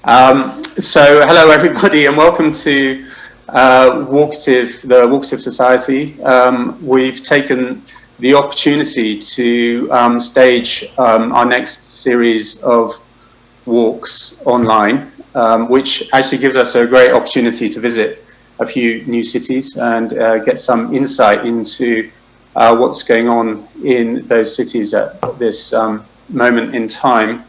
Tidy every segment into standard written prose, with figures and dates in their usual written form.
So hello everybody and welcome to Walkative, the Walkative Society. We've taken the opportunity to stage our next series of walks online, which actually gives us a great opportunity to visit a few new cities and get some insight into what's going on in those cities at this moment in time.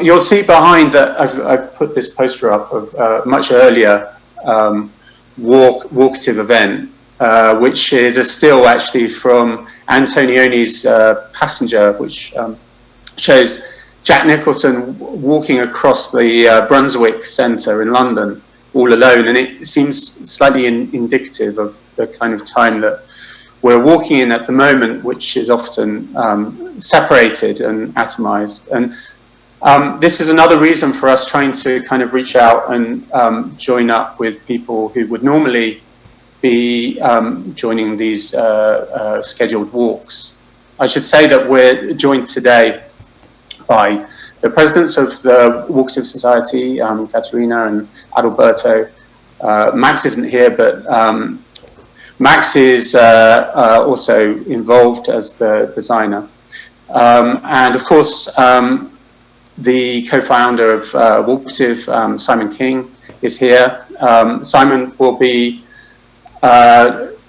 You'll see behind that I've put this poster up of a much earlier walkative event, which is a still actually from Antonioni's Passenger, which shows Jack Nicholson walking across the Brunswick Centre in London all alone, and it seems slightly indicative of the kind of time that we're walking in at the moment, which is often separated and atomized. And this is another reason for us trying to kind of reach out and join up with people who would normally be joining these scheduled walks. I should say that we're joined today by the presidents of the Walkative Society, Caterina and Adalberto. Max isn't here, but Max is also involved as the designer. And of course, the co-founder of Walkative, Simon King, is here. Simon will be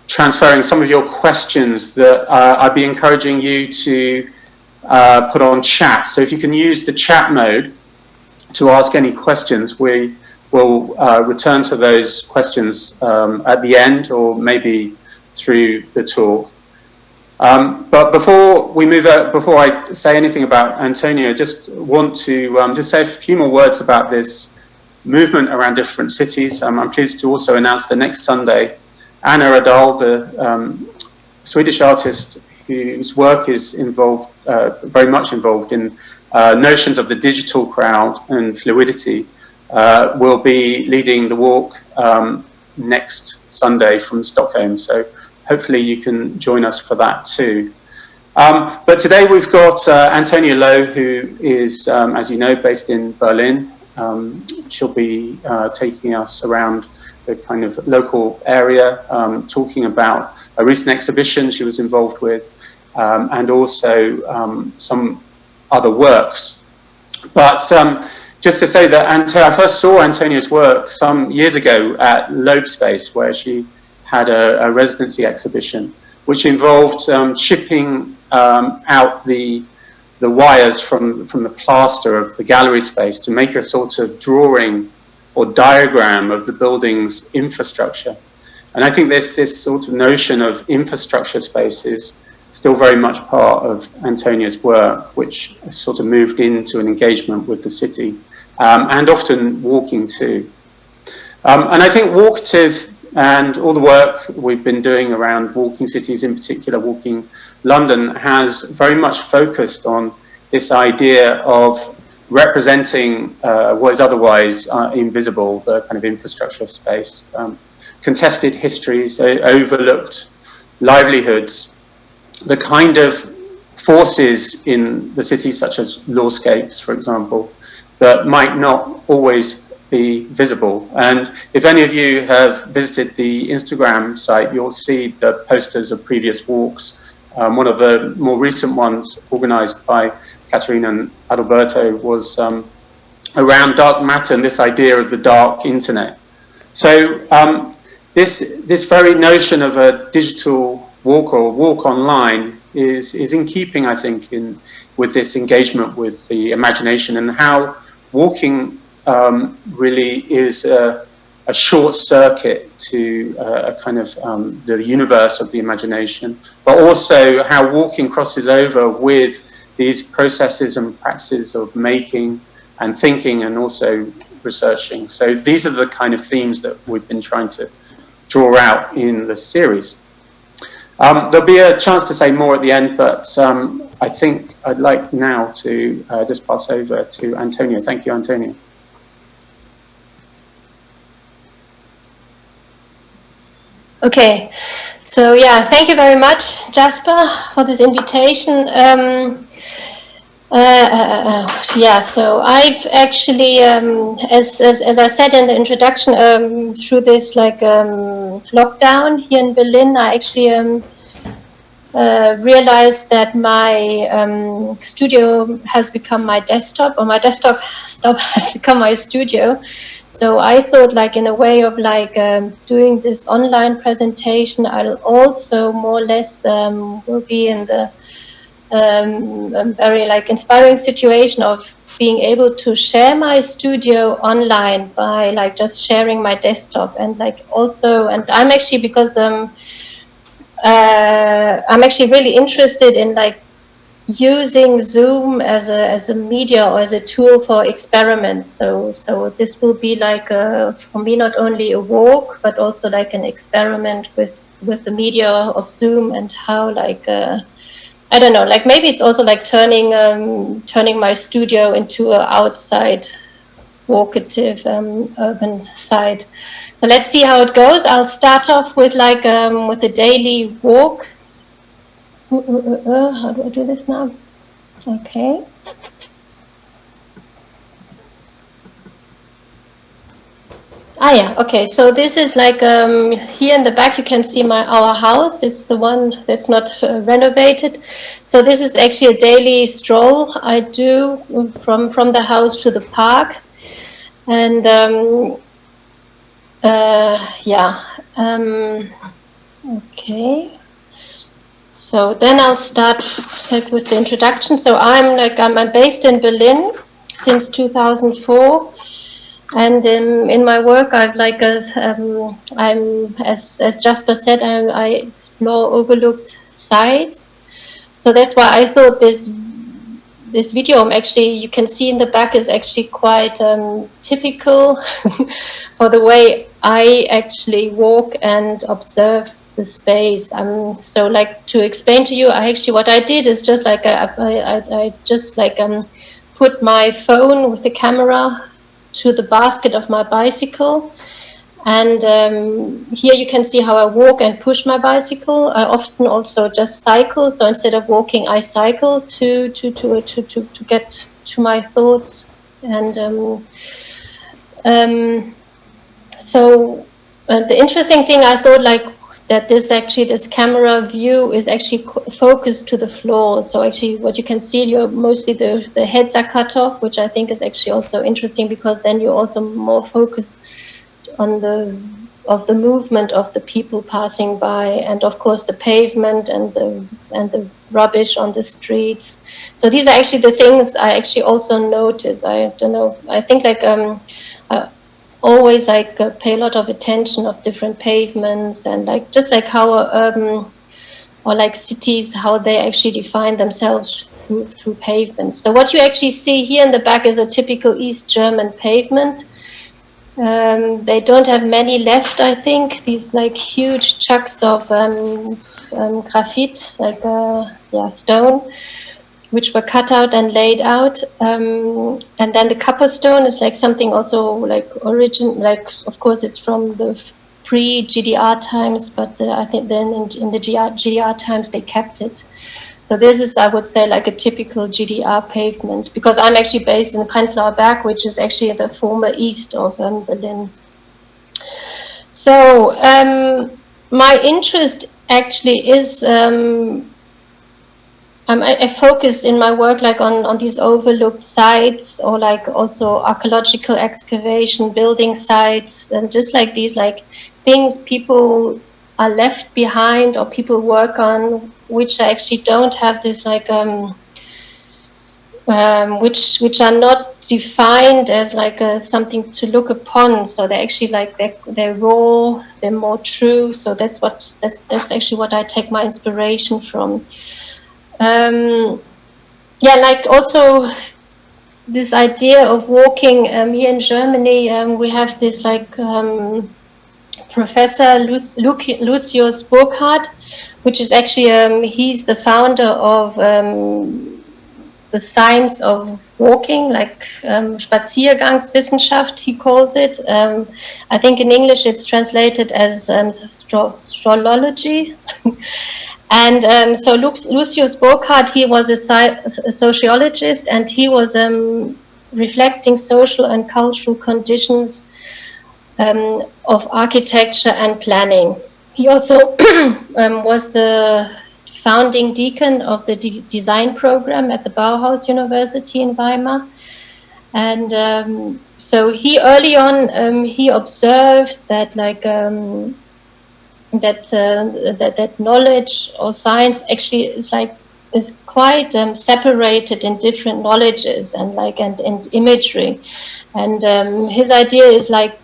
transferring some of your questions that I'd be encouraging you to put on chat. So if you can use the chat mode to ask any questions, we will return to those questions at the end or maybe through the talk. But before we move out, before I say anything about Antonia, I just want to just say a few more words about this movement around different cities. I'm pleased to also announce that next Sunday, Anna Adal, the Swedish artist whose work is involved, very much involved in notions of the digital crowd and fluidity, will be leading the walk next Sunday from Stockholm. So hopefully you can join us for that too. But today we've got Antonia Lowe, who is, as you know, based in Berlin. She'll be taking us around the kind of local area, talking about a recent exhibition she was involved with, and also some other works. But just to say that I first saw Antonia's work some years ago at Loeb Space, where she had a residency exhibition, which involved shipping out the wires from the plaster of the gallery space to make a sort of drawing or diagram of the building's infrastructure. And I think this sort of notion of infrastructure space is still very much part of Antonia's work, which sort of moved into an engagement with the city, and often walking too. And I think Walkative and all the work we've been doing around walking cities, in particular walking London, has very much focused on this idea of representing what is otherwise invisible, the kind of infrastructure space, contested histories, overlooked livelihoods, the kind of forces in the city, such as lawscapes, for example, that might not always be visible. And if any of you have visited the Instagram site, you'll see the posters of previous walks. One of the more recent ones, organized by Caterina and Adalberto, was around dark matter and this idea of the dark internet. So this very notion of a digital walk or walk online is in keeping, I think, with this engagement with the imagination, and how walking really is a short circuit to a kind of the universe of the imagination, but also how walking crosses over with these processes and practices of making and thinking and also researching. So these are the kind of themes that we've been trying to draw out in the series. There'll be a chance to say more at the end, but I think I'd like now to just pass over to Antonia. Thank you, Antonia. Okay, so yeah, thank you very much, Jasper, for this invitation. Yeah, so I've actually, as I said in the introduction, through this lockdown here in Berlin, I actually realized that my studio has become my desktop, or my desktop has become my studio. So I thought, like, in a way of doing this online presentation, I'll also more or less will be in the very inspiring situation of being able to share my studio online by just sharing my desktop, and also, and I'm actually, because I'm actually really interested in using Zoom as a media or as a tool for experiments. So this will be for me not only a walk, but also an experiment with the media of Zoom, and how I don't know, maybe it's also turning my studio into an outside walkative urban site. So let's see how it goes. I'll start off with with a daily walk. How do I do this now? Okay. Yeah, okay. So this is here in the back you can see our house. It's the one that's not renovated. So this is actually a daily stroll I do from the house to the park. And yeah, okay. So then I'll start with the introduction. So I'm based in Berlin since 2004, and in my work I've I'm as Jasper said, I explore overlooked sites. So that's why I thought this video, actually, you can see in the back, is actually quite typical for the way I actually walk and observe the space. So to explain to you, what I did is just I just put my phone with the camera to the basket of my bicycle. And here you can see how I walk and push my bicycle. I often also just cycle. So instead of walking, I cycle to get to my thoughts. And so the interesting thing, I thought that this camera view is actually focused to the floor. So actually what you can see, mostly the heads are cut off, which I think is actually also interesting, because then you also more focus on the movement of the people passing by, and of course the pavement and the rubbish on the streets. So these are actually the things I actually also notice. I don't know, I think I always pay a lot of attention of different pavements, and just how urban or cities, how they actually define themselves through pavements. So what you actually see here in the back is a typical East German pavement. They don't have many left, I think. These huge chunks of graphite, stone, which were cut out and laid out. And then the copperstone is something also of course it's from the pre-GDR times, but I think then in the GDR times they kept it. So this is, I would say, a typical GDR pavement, because I'm actually based in Prenzlauer Berg, which is actually the former east of Berlin. So my interest actually is, I focus in my work on these overlooked sites, or also archaeological excavation, building sites, and just these things people are left behind or people work on, which actually don't have this which are not defined as something to look upon. So they're actually they're raw, they're more true. So that's actually what I take my inspiration from. Yeah, also this idea of walking. Here in Germany, we have this Professor Lucius Burkhardt, which is actually he's the founder of the science of walking, Spaziergangswissenschaft, he calls it. I think in English it's translated as strollology. And so Lucius Burckhardt, he was a sociologist, and he was reflecting social and cultural conditions of architecture and planning. He also was the founding deacon of the design program at the Bauhaus University in Weimar. And so he early on, he observed that that knowledge or science actually is quite separated in different knowledges and imagery. And his idea is like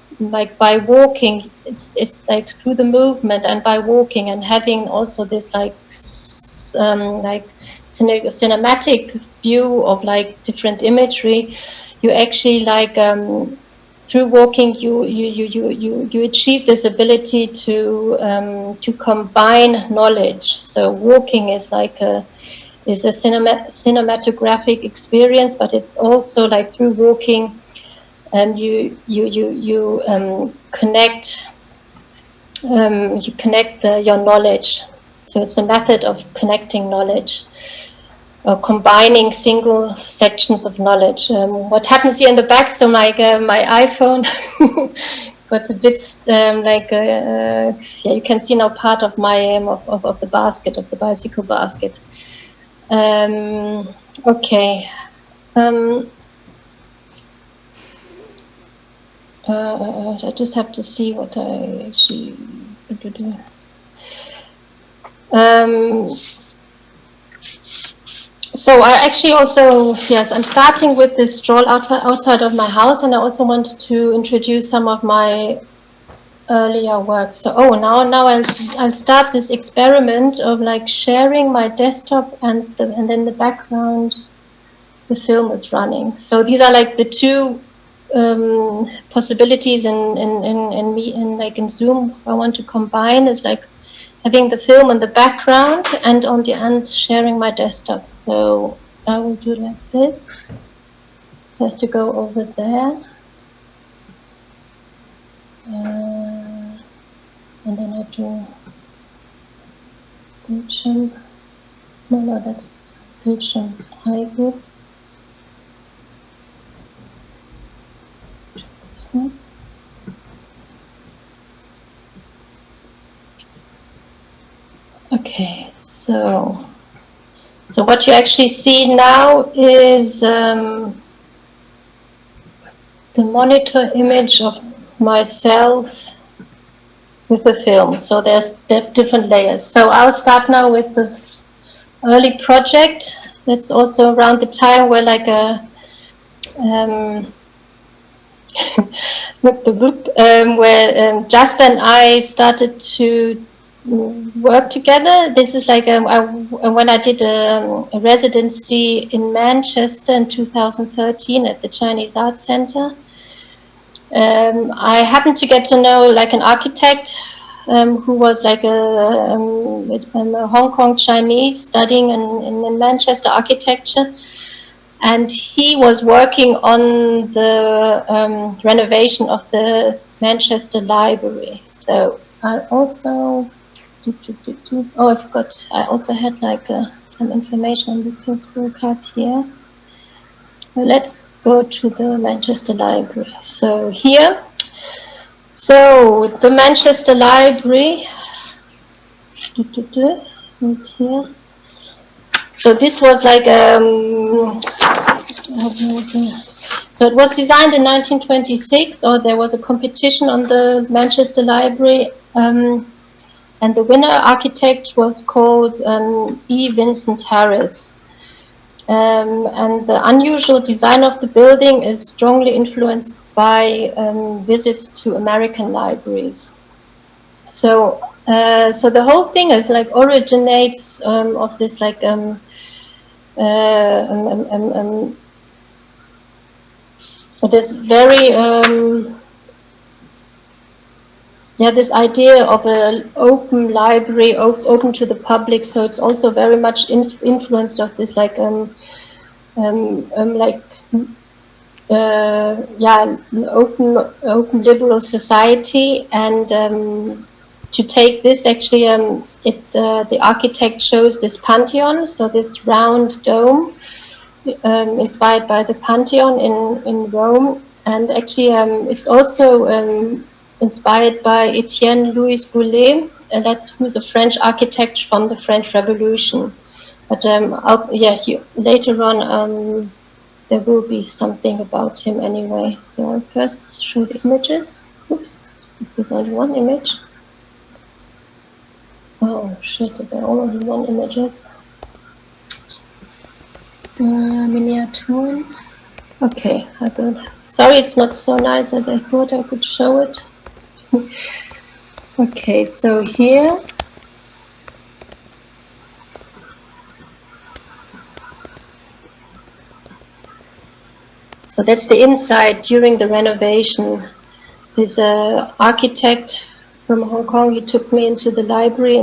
by walking, it's like through the movement and by walking and having also this cinematic view of like different imagery, you actually through walking you achieve this ability to combine knowledge. So walking is a cinematographic experience, but it's also like through walking you connect your knowledge. So it's a method of connecting knowledge or combining single sections of knowledge. What happens here in the back? So my iPhone got a bit yeah, you can see now part of my of the basket, of the bicycle basket. Okay. I just have to see what I actually do. So I actually also, yes, I'm starting with this stroll outside of my house, and I also want to introduce some of my earlier work. So now I'll start this experiment of like sharing my desktop and then the background, the film is running. So these are like the two possibilities in Zoom I want to combine, is like having the film in the background and on the end sharing my desktop. So I will do like this. It has to go over there. And then I do Bildschirm. No, that's Bildschirm hide. Okay, so what you actually see now is the monitor image of myself with the film. So there's different layers. So I'll start now with the early project. That's also around the time where where Jasper and I started to work together. This is like when I did a residency in Manchester in 2013 at the Chinese Art Center. I happened to get to know like an architect who was like a Hong Kong Chinese studying in Manchester architecture. And he was working on the renovation of the Manchester Library. So I also, I forgot, I also had like some information on the Facebook card here. Well, let's go to the Manchester Library. So here, so the Manchester Library, right here. So this was like, so it was designed in 1926, or there was a competition on the Manchester Library, and the winner architect was called E. Vincent Harris. And the unusual design of the building is strongly influenced by visits to American libraries. So the whole thing is like originates of this like this very this idea of an open library, open to the public. So it's also very much influenced of this like open liberal society, and to take this, actually, the architect chose this Pantheon, so this round dome, inspired by the Pantheon in Rome. And actually, it's also inspired by Etienne Louis Boulet, and who's a French architect from the French Revolution. But later on, there will be something about him anyway. So I'll first show the images. Oops, is this only one image? Oh shit, there are only one images. Miniature. Okay, I don't. Sorry, it's not so nice as I thought I could show it. Okay, so here. So that's the inside during the renovation. This architect from Hong Kong, he took me into the library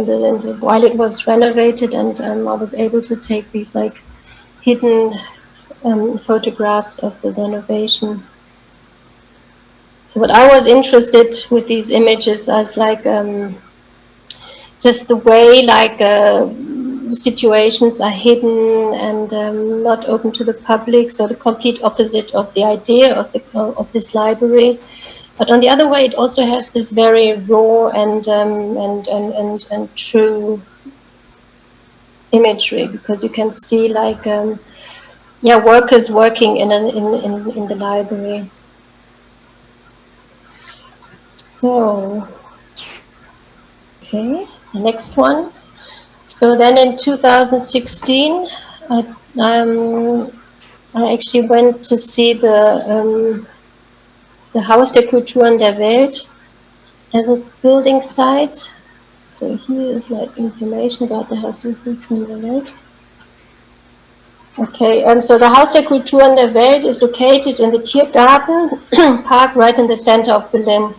while it was renovated, and I was able to take these like hidden photographs of the renovation. So what I was interested with these images as like just the way like situations are hidden and not open to the public, so the complete opposite of the idea of this library. But on the other way, it also has this very raw and true imagery, because you can see like workers working in the library. So okay, the next one. So then in 2016, I actually went to see the Haus der Kulturen der Welt as a building site. So here is like information about the Haus der Kulturen der Welt. Okay, so the Haus der Kulturen der Welt is located in the Tiergarten Park right in the center of Berlin.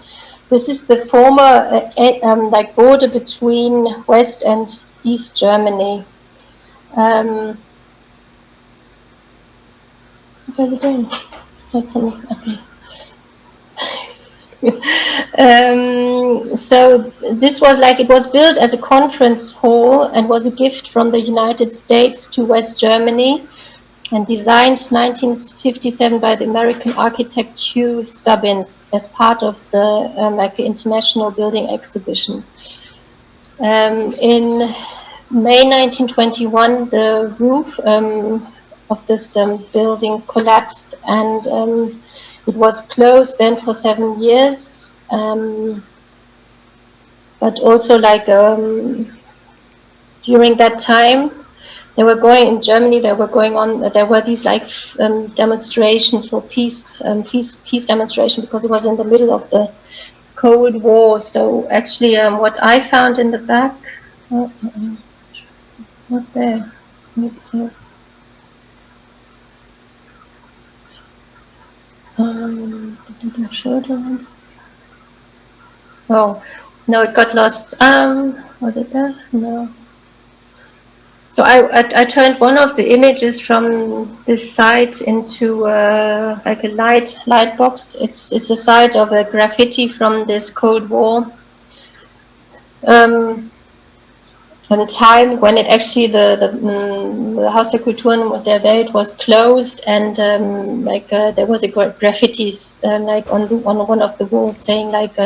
This is the former like border between West and East Germany. What are you doing? Okay. So this was like, it was built as a conference hall and was a gift from the United States to West Germany, and designed 1957 by the American architect Hugh Stubbins as part of the like international building exhibition. In May 1921, the roof of this building collapsed, and it was closed then for 7 years. But also like during that time, there were these like demonstration for peace demonstration, because it was in the middle of the Cold War. So actually what I found in the back, not there. Oh, no, it got lost. Was it there? No. So I turned one of the images from this site into like a light box. It's a site of a graffiti from this Cold War. At a time when it actually the Haus der Kulturen der Welt was closed, and there was a graffiti like on one of the walls saying like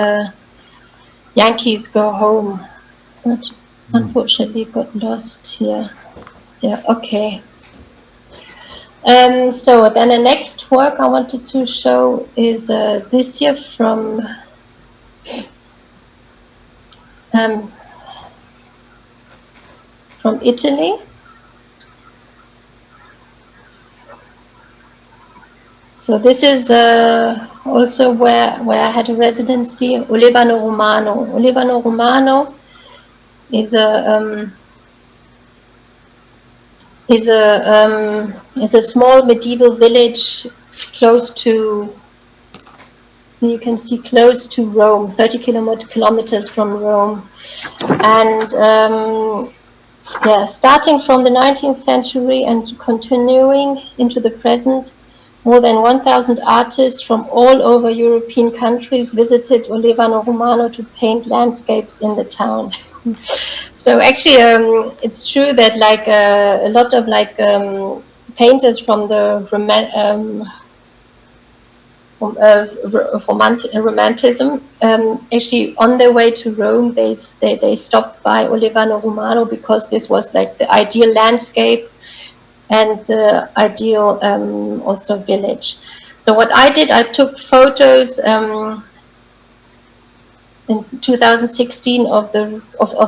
Yankees go home, but unfortunately it got lost here. Yeah, okay. So then the next work I wanted to show is this year from Italy. So this is also where I had a residency, Olevano Romano. Olevano Romano is a small medieval village close to, you can see, close to Rome, 30 kilometers from Rome. And starting from the 19th century and continuing into the present, More than 1,000 artists from all over European countries visited Olevano Romano to paint landscapes in the town. So actually, it's true that like a lot of like painters from the romanticism, actually on their way to Rome, they stopped by Olevano Romano because this was like the ideal landscape and the ideal also village. So what I did, I took photos in 2016 of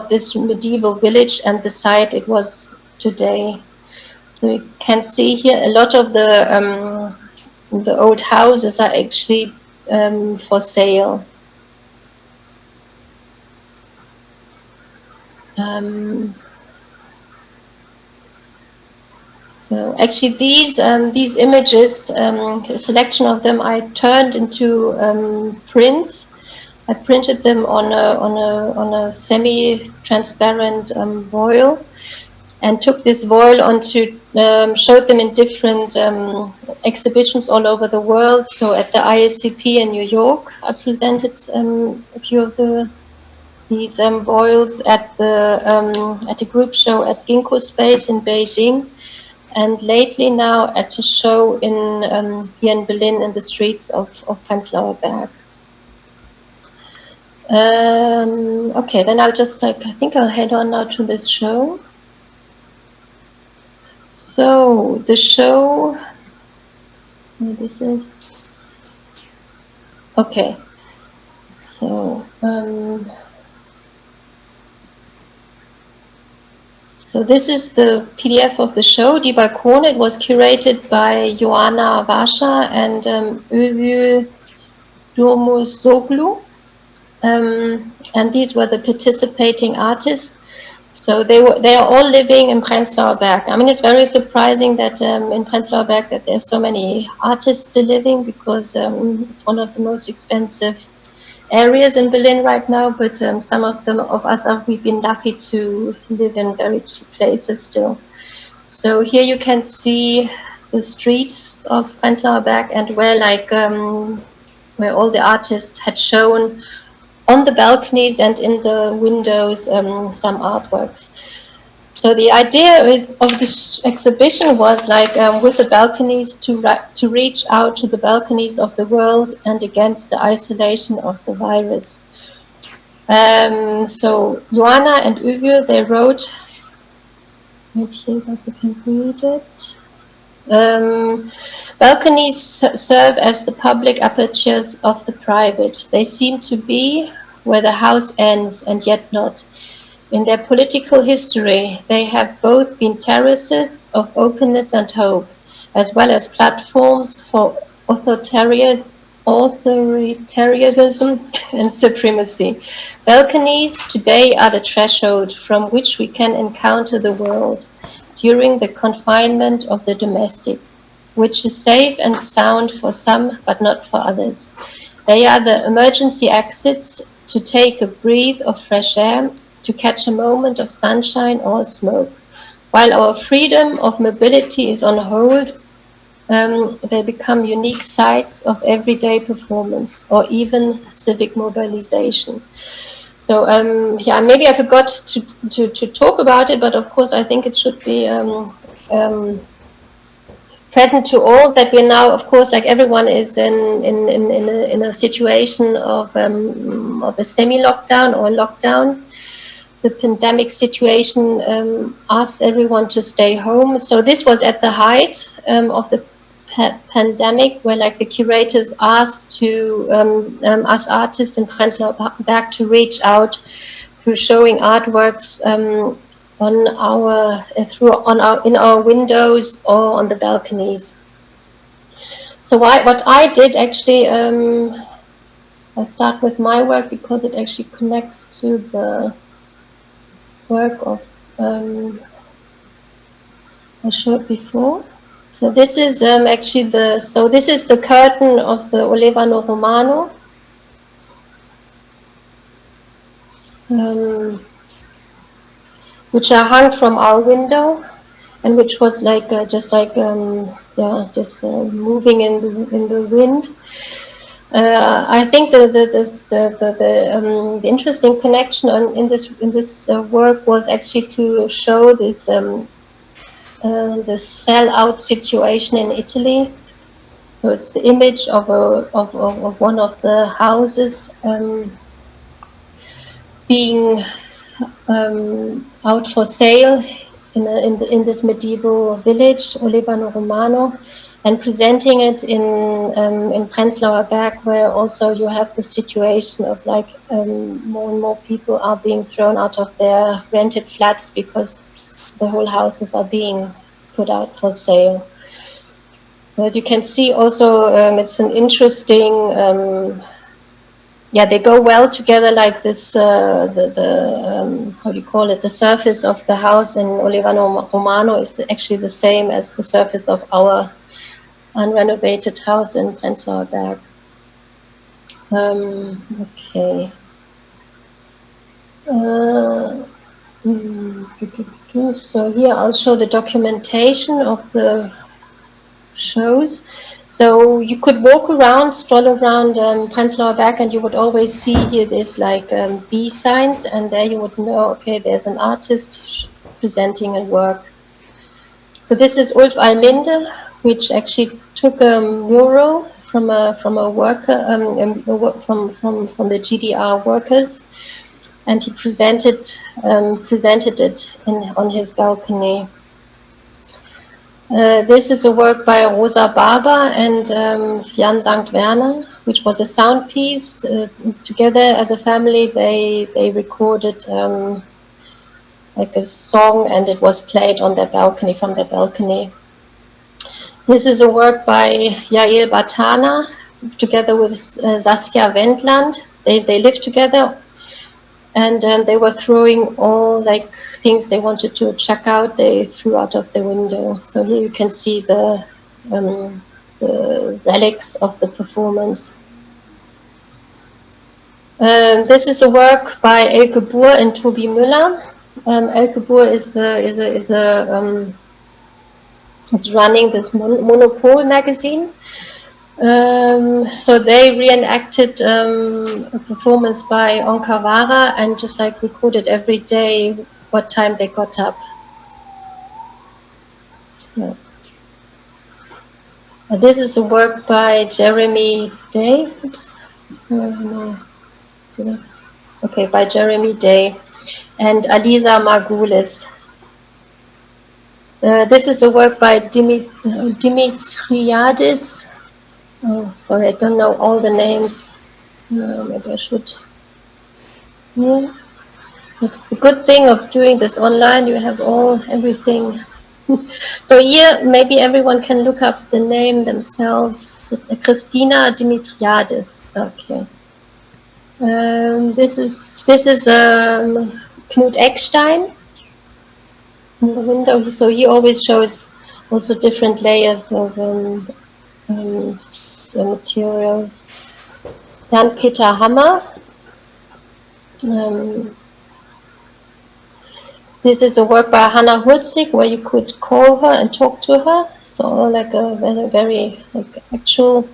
this medieval village and the site it was today. So you can see here a lot of the old houses are actually for sale. So actually, these images, a selection of them, I turned into prints. I printed them on a semi-transparent foil, and took this foil onto showed them in different exhibitions all over the world. So at the ISCP in New York, I presented a few of these foils at a group show at Ginkgo Space in Beijing. And lately now at a show in here in Berlin in the streets of Prenzlauer Berg. Okay, then I'll just I think I'll head on now to this show. So the show, this is, okay. So, so this is the PDF of the show, Die Balkone. It was curated by Joanna Vasha and Övül Durmuzoglu. And these were the participating artists. So they are all living in Prenzlauer Berg. I mean, it's very surprising that in Prenzlauer Berg that there's so many artists still living, because it's one of the most expensive areas in Berlin right now. But some of us we've been lucky to live in very cheap places still. So here you can see the streets of Prenzlauer Berg and where all the artists had shown on the balconies and in the windows some artworks. So the idea of this exhibition was like with the balconies to reach out to the balconies of the world and against the isolation of the virus. So Joanna and Övül, they wrote, right here, also can read it. Balconies serve as the public apertures of the private. They seem to be where the house ends and yet not. In their political history, they have both been terraces of openness and hope, as well as platforms for authoritarianism and supremacy. Balconies today are the threshold from which we can encounter the world during the confinement of the domestic, which is safe and sound for some, but not for others. They are the emergency exits to take a breath of fresh air, to catch a moment of sunshine or smoke. While our freedom of mobility is on hold, they become unique sites of everyday performance or even civic mobilization. So yeah, maybe I forgot to talk about it, but of course I think it should be present to all that we're now, of course, like everyone is in a situation of a semi-lockdown or lockdown. The pandemic situation asks everyone to stay home. So this was at the height of the pandemic, where like the curators asked to us artists in Prenzlauer Berg to reach out through showing artworks in our windows or on the balconies. So what I did actually, I start with my work because it actually connects to the work of I showed before. So this is actually this is the curtain of the Olevano Romano. Which are hung from our window, and which was like just like just moving in the wind. I think the interesting connection in this work was actually to show this the sell-out situation in Italy. So it's the image of one of the houses being out for sale in this medieval village, Olevano Romano, and presenting it in Prenzlauer Berg, where also you have the situation of like more and more people are being thrown out of their rented flats because the whole houses are being put out for sale. As you can see, also it's an interesting. They go well together, like this, how do you call it? The surface of the house in Olevano Romano is actually the same as the surface of our unrenovated house in Prenzlauer Berg. Okay. So here I'll show the documentation of the shows. So you could walk around, stroll around Prenzlauer Berg, and you would always see here there's like B signs, and there you would know, okay, there's an artist presenting a work. So this is Ulf Alminde, which actually took a mural from a worker from the GDR workers, and he presented it on his balcony. This is a work by Rosa Barber and Jan Sankt Werner, which was a sound piece. Together as a family, they recorded like a song, and it was played on their balcony, from their balcony. This is a work by Yael Batana, together with Saskia Wendland. They lived together, and they were throwing all like things they wanted to check out, they threw out of the window. So here you can see the relics of the performance. This is a work by Elke Buhr and Tobi Müller. Elke Buhr is running this Monopol magazine. So they reenacted a performance by Onkawara and just like recorded every day what time they got up. So, this is a work by Jeremy Day. Oops. Okay, by Jeremy Day and Alisa Margulis. This is a work by Dimitriadis. Oh, sorry, I don't know all the names. Maybe I should. Yeah, it's the good thing of doing this online. You have everything. So here, maybe everyone can look up the name themselves. Christina Dimitriadis. Okay. This is Knut Eckstein in the window. So he always shows also different layers of materials. Jan Peter Hammer. This is a work by Hannah Hurzig, where you could call her and talk to her. So like a very like actual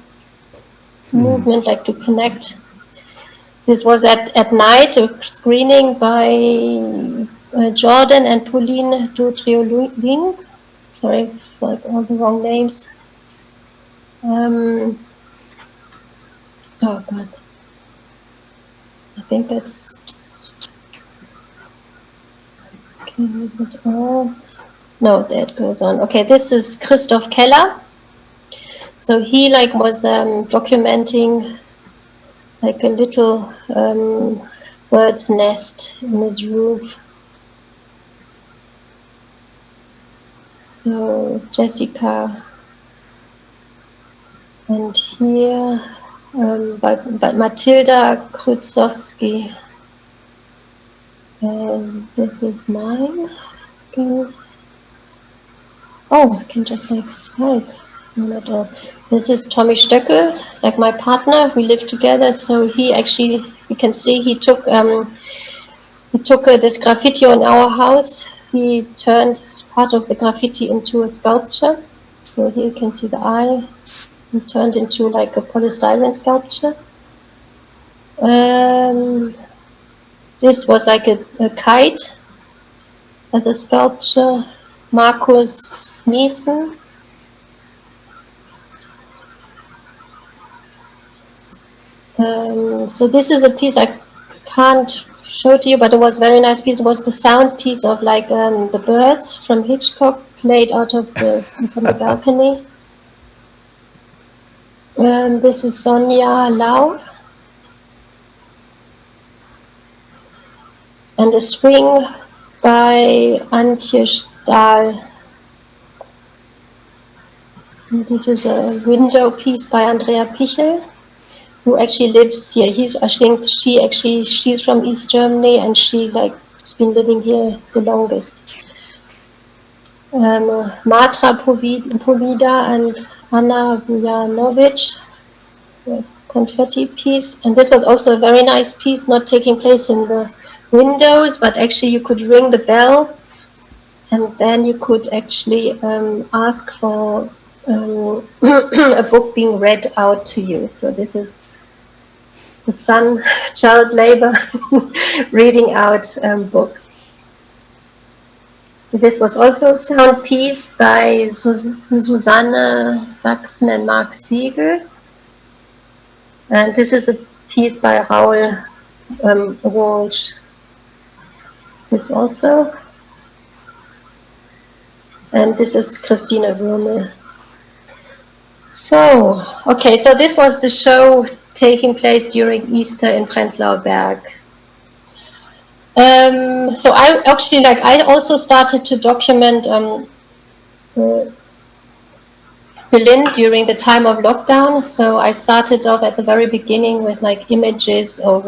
movement, like to connect. This was at night, a screening by Jordan and Pauline Dutrieu-Ling. Sorry for like all the wrong names. Oh God. I think that's. Okay, is it all? No, that goes on. Okay, this is Christoph Keller. So he like was documenting like a little bird's nest in his roof. So Jessica, and here, but Matilda Krutzowski. This is mine. Okay. Oh, I can just like swipe. Not all. This is Tommy Stöckel, like my partner. We live together. So he actually, you can see, he took this graffiti on our house. He turned part of the graffiti into a sculpture. So here you can see the eye turned into like a polystyrene sculpture. This was like a kite as a sculpture. Marcus Niesen. So this is a piece I can't show to you, but it was a very nice piece. It was the sound piece of like the birds from Hitchcock played out of from the balcony. This is Sonja Lau. And the swing by Antje Stahl. And this is a window piece by Andrea Pichel, who actually lives here. I think she's from East Germany, and she's been living here the longest. Matra Povida and Anna Vujanovic, a confetti piece. And this was also a very nice piece, not taking place in the windows, but actually you could ring the bell, and then you could actually ask for a book being read out to you. So this is the son, child labor, reading out books. This was also a sound piece by Susanne Sachsen and Mark Siegel. And this is a piece by Raoul Walsh. This also. And this is Christina Würmel. So, okay, so this was the show taking place during Easter in Prenzlauer Berg. So I actually, I also started to document Berlin during the time of lockdown. So I started off at the very beginning with images of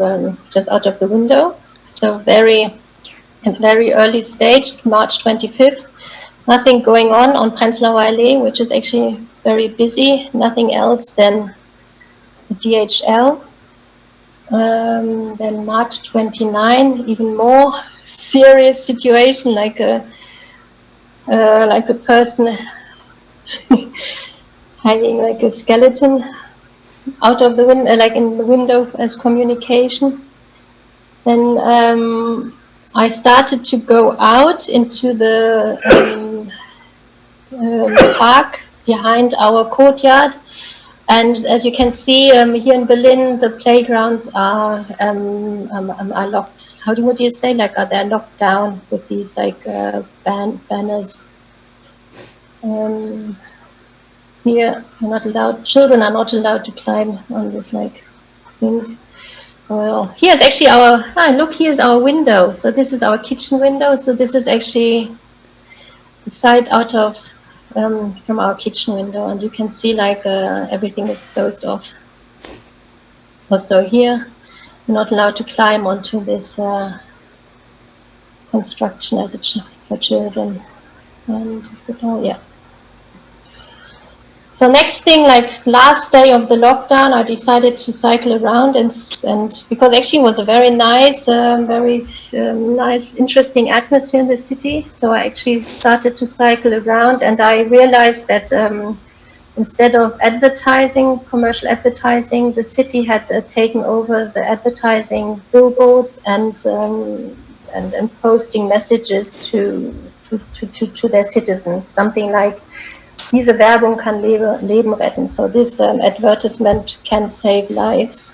just out of the window. So at very early stage, March 25th. Nothing going on Prenzlauer Allee, which is actually very busy. Nothing else than DHL. Then March 29, even more serious situation, like a person hanging like a skeleton out of the window, like in the window as communication. Then I started to go out into the park behind our courtyard, and as you can see here in Berlin, the playgrounds are locked. What do you say? They're locked down with these banners. Here, you're not allowed. Children are not allowed to climb on this things. Well, here's actually look, here's our window. So this is our kitchen window. So this is actually the side out of from our kitchen window, and you can see everything is closed off. Also here, you're not allowed to climb onto this construction for children. And yeah. So next thing, last day of the lockdown, I decided to cycle around and because actually it was a very nice, interesting atmosphere in the city. So I actually started to cycle around, and I realized that instead of commercial advertising, the city had taken over the advertising billboards and posting messages to their citizens, something like, diese Werbung kann Leben retten. So this advertisement can save lives.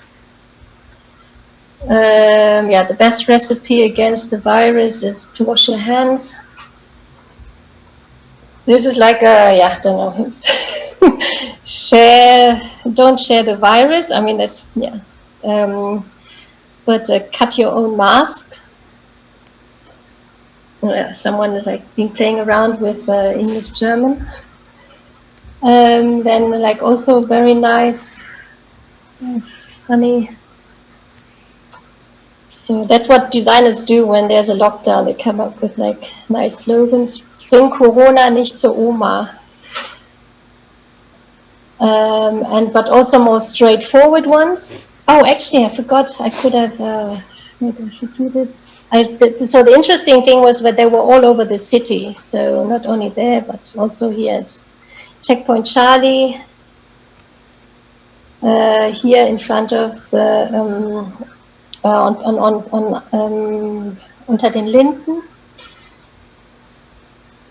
The best recipe against the virus is to wash your hands. This is I don't know. Don't share the virus. I mean, that's, yeah. But cut your own mask. Someone is been playing around with English German. Then also very nice, funny. So that's what designers do when there's a lockdown. They come up with nice slogans. Bring Corona nicht zur Oma. But also more straightforward ones. Oh, actually, I forgot. I could have. Maybe I should do this. So the interesting thing was that they were all over the city. So not only there, but also here at checkpoint Charlie. Here in front of the unter den Linden.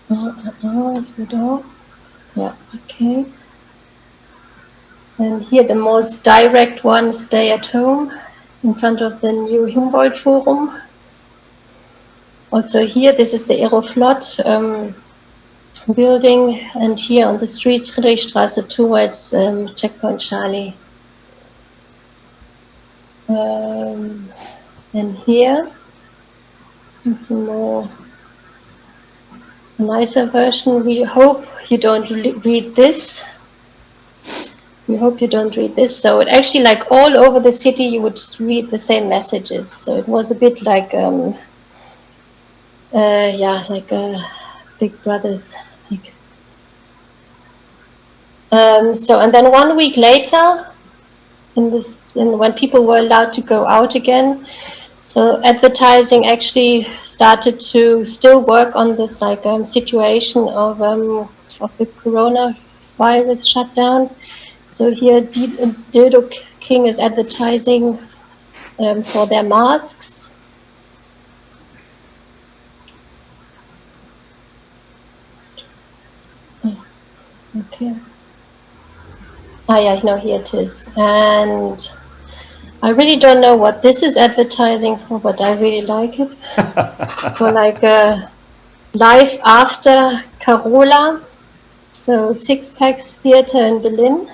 Is the door? Yeah, okay. And here the most direct one, stay at home, in front of the new Humboldt Forum. Also here, this is the Aeroflot building, and here on the streets, Friedrichstraße towards checkpoint Charlie. And here, it's a more nicer version. We hope you don't read this. We hope you don't read this. So it actually, like all over the city, you would just read the same messages. So it was a bit like, like Big Brothers. Like. And then 1 week later, when people were allowed to go out again, so advertising actually started to still work on this situation of the coronavirus shutdown. So here, Dildo King is advertising for their masks. Okay. Yeah, no, here it is. And I really don't know what this is advertising for, but I really like it. For live after Carola, so Six Packs Theater in Berlin.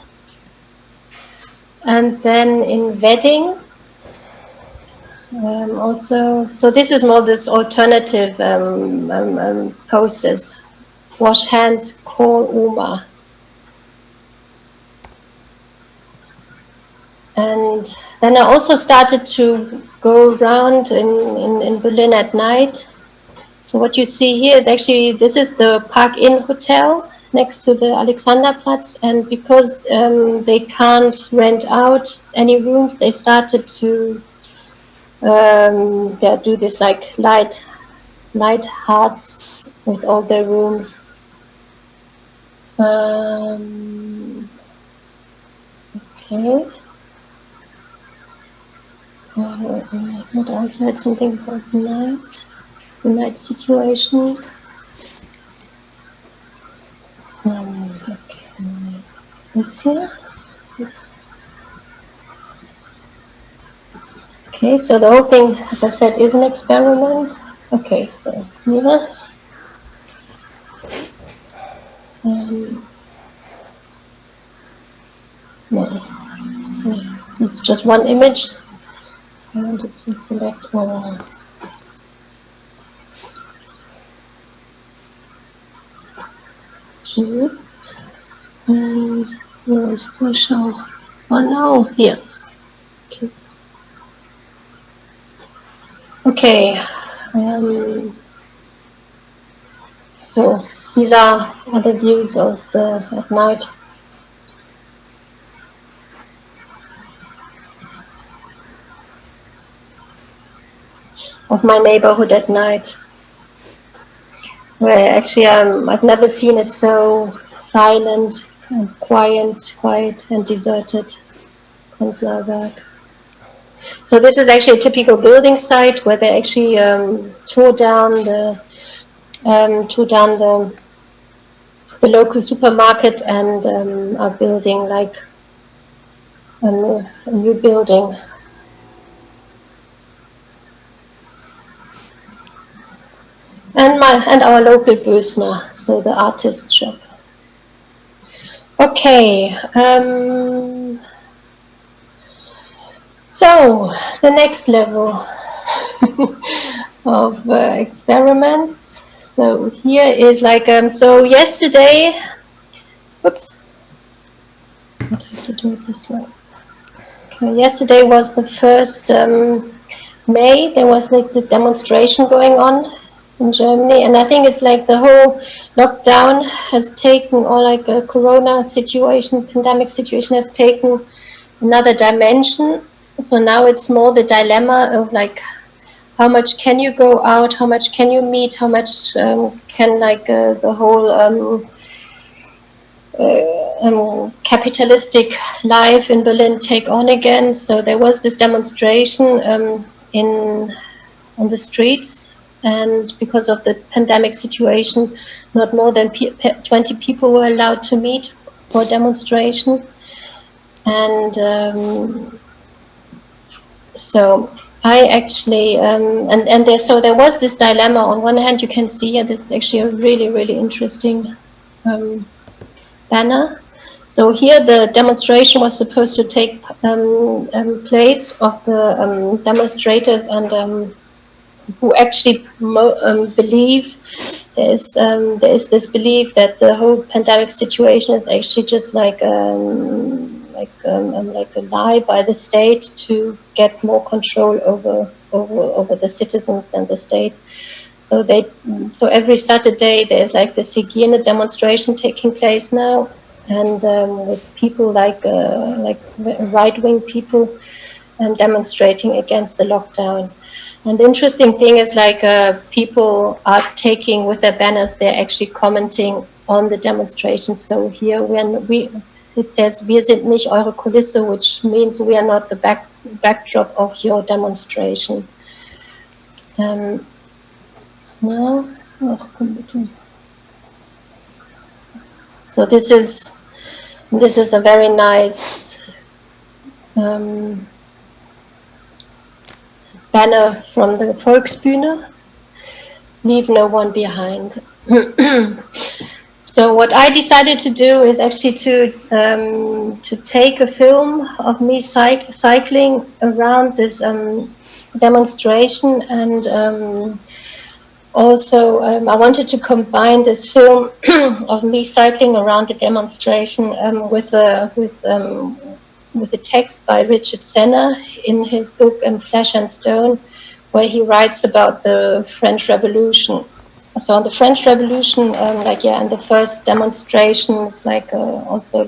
And then in Wedding, also, so this is more this alternative posters. Wash hands, call Oma. And then I also started to go around in Berlin at night. So what you see here is actually, this is the Park Inn Hotel next to the Alexanderplatz. And because they can't rent out any rooms, they started to do this like light hearts with all their rooms. Okay. What also had something about the night situation. Okay, this here. Okay, so the whole thing, as I said, is an experiment. Okay, so here. No, it's just one image. I wanted to select all. And where is the show? Oh no, here. Okay. So these are other views of the at night. Of my neighborhood at night, where actually I've never seen it so silent and quiet and deserted. Prenzlauer Berg. So this is actually a typical building site where they actually tore down the local supermarket and are building like a new building. And our local Bösner, so the artist shop. Okay. So the next level of experiments. So here is like so yesterday. Oops. I have to do it this way. Okay, yesterday was the first May. There was like this demonstration going on in Germany, and I think it's like the whole lockdown has taken, or like a corona situation, pandemic situation has taken another dimension. So now it's more the dilemma of like, how much can you go out, how much can you meet, how much can like the whole capitalistic life in Berlin take on again. So there was this demonstration on the streets, and because of the pandemic situation, not more than 20 people were allowed to meet for a demonstration. And so I actually, so there was this dilemma. On one hand, you can see this is actually a really, really interesting banner. So here the demonstration was supposed to take place of the demonstrators and who actually believe there is this belief that the whole pandemic situation is actually just like a lie by the state to get more control over the citizens and the state. So every Saturday there's like this hygiene demonstration taking place now, and with people like right-wing people demonstrating against the lockdown. And the interesting thing is people are taking with their banners, they're actually commenting on the demonstration. So here it says, "Wir sind nicht eure Kulisse," which means we are not the backdrop of your demonstration. No, so this is a very nice banner from the Volksbühne, "Leave no one behind." So what I decided to do is actually to take a film of me cycling around this demonstration, and also I wanted to combine this film of me cycling around the demonstration with a text by Richard Senna in his book Flesh and Stone, where he writes about the French Revolution. So in the French Revolution, in the first demonstrations, also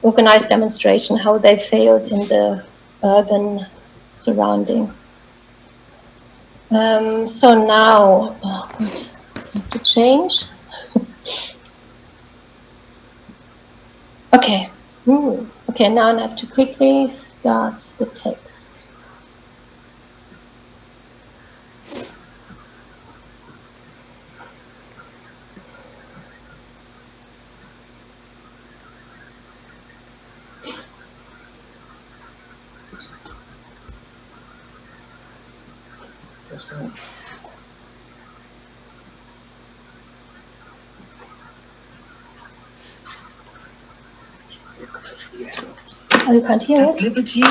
organized demonstration, how they failed in the urban surrounding. So now, I have to change. Okay. Okay, now I have to quickly start the text. Oh, you can't hear it? Liberty,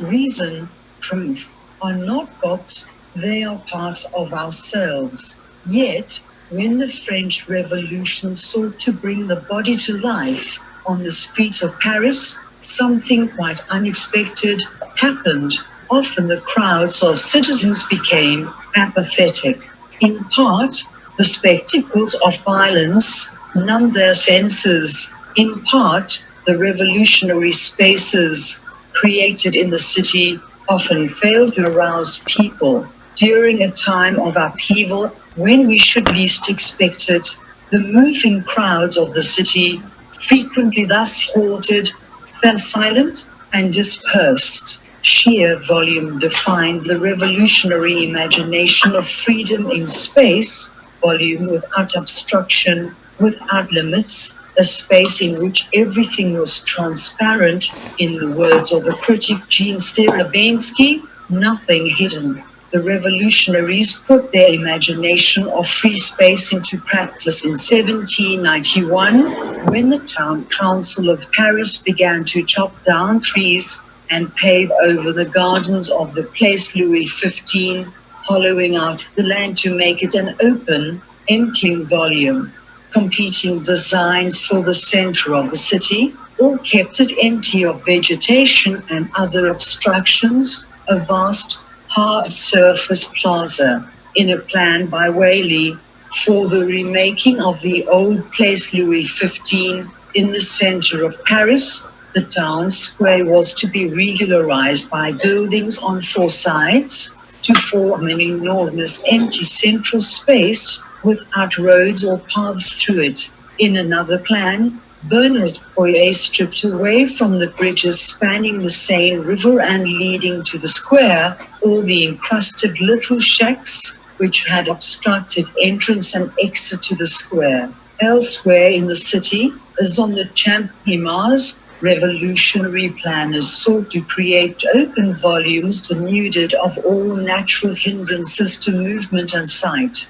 reason, truth are not gods, they are part of ourselves. Yet, when the French Revolution sought to bring the body to life on the streets of Paris, something quite unexpected happened. Often the crowds of citizens became apathetic. In part, the spectacles of violence numbed their senses. In part, the revolutionary spaces created in the city often failed to arouse people. During a time of upheaval, when we should least expect it, the moving crowds of the city, frequently thus halted, fell silent and dispersed. Sheer volume defined the revolutionary imagination of freedom in space, volume without obstruction, without limits, a space in which everything was transparent, in the words of the critic Jean Sterabinsky, nothing hidden. The revolutionaries put their imagination of free space into practice in 1791, when the town council of Paris began to chop down trees and pave over the gardens of the Place Louis XV, hollowing out the land to make it an open, emptying volume. Competing designs for the center of the city, or kept it empty of vegetation and other obstructions, a vast, hard surface plaza, in a plan by Whaley for the remaking of the old Place Louis XV in the center of Paris. The town square was to be regularized by buildings on four sides to form an enormous empty central space without roads or paths through it. In another plan, Bernard Foyer stripped away from the bridges spanning the Seine River and leading to the square, all the encrusted little shacks, which had obstructed entrance and exit to the square. Elsewhere in the city, as on the Champs-Élysées, revolutionary planners sought to create open volumes denuded of all natural hindrances to movement and sight.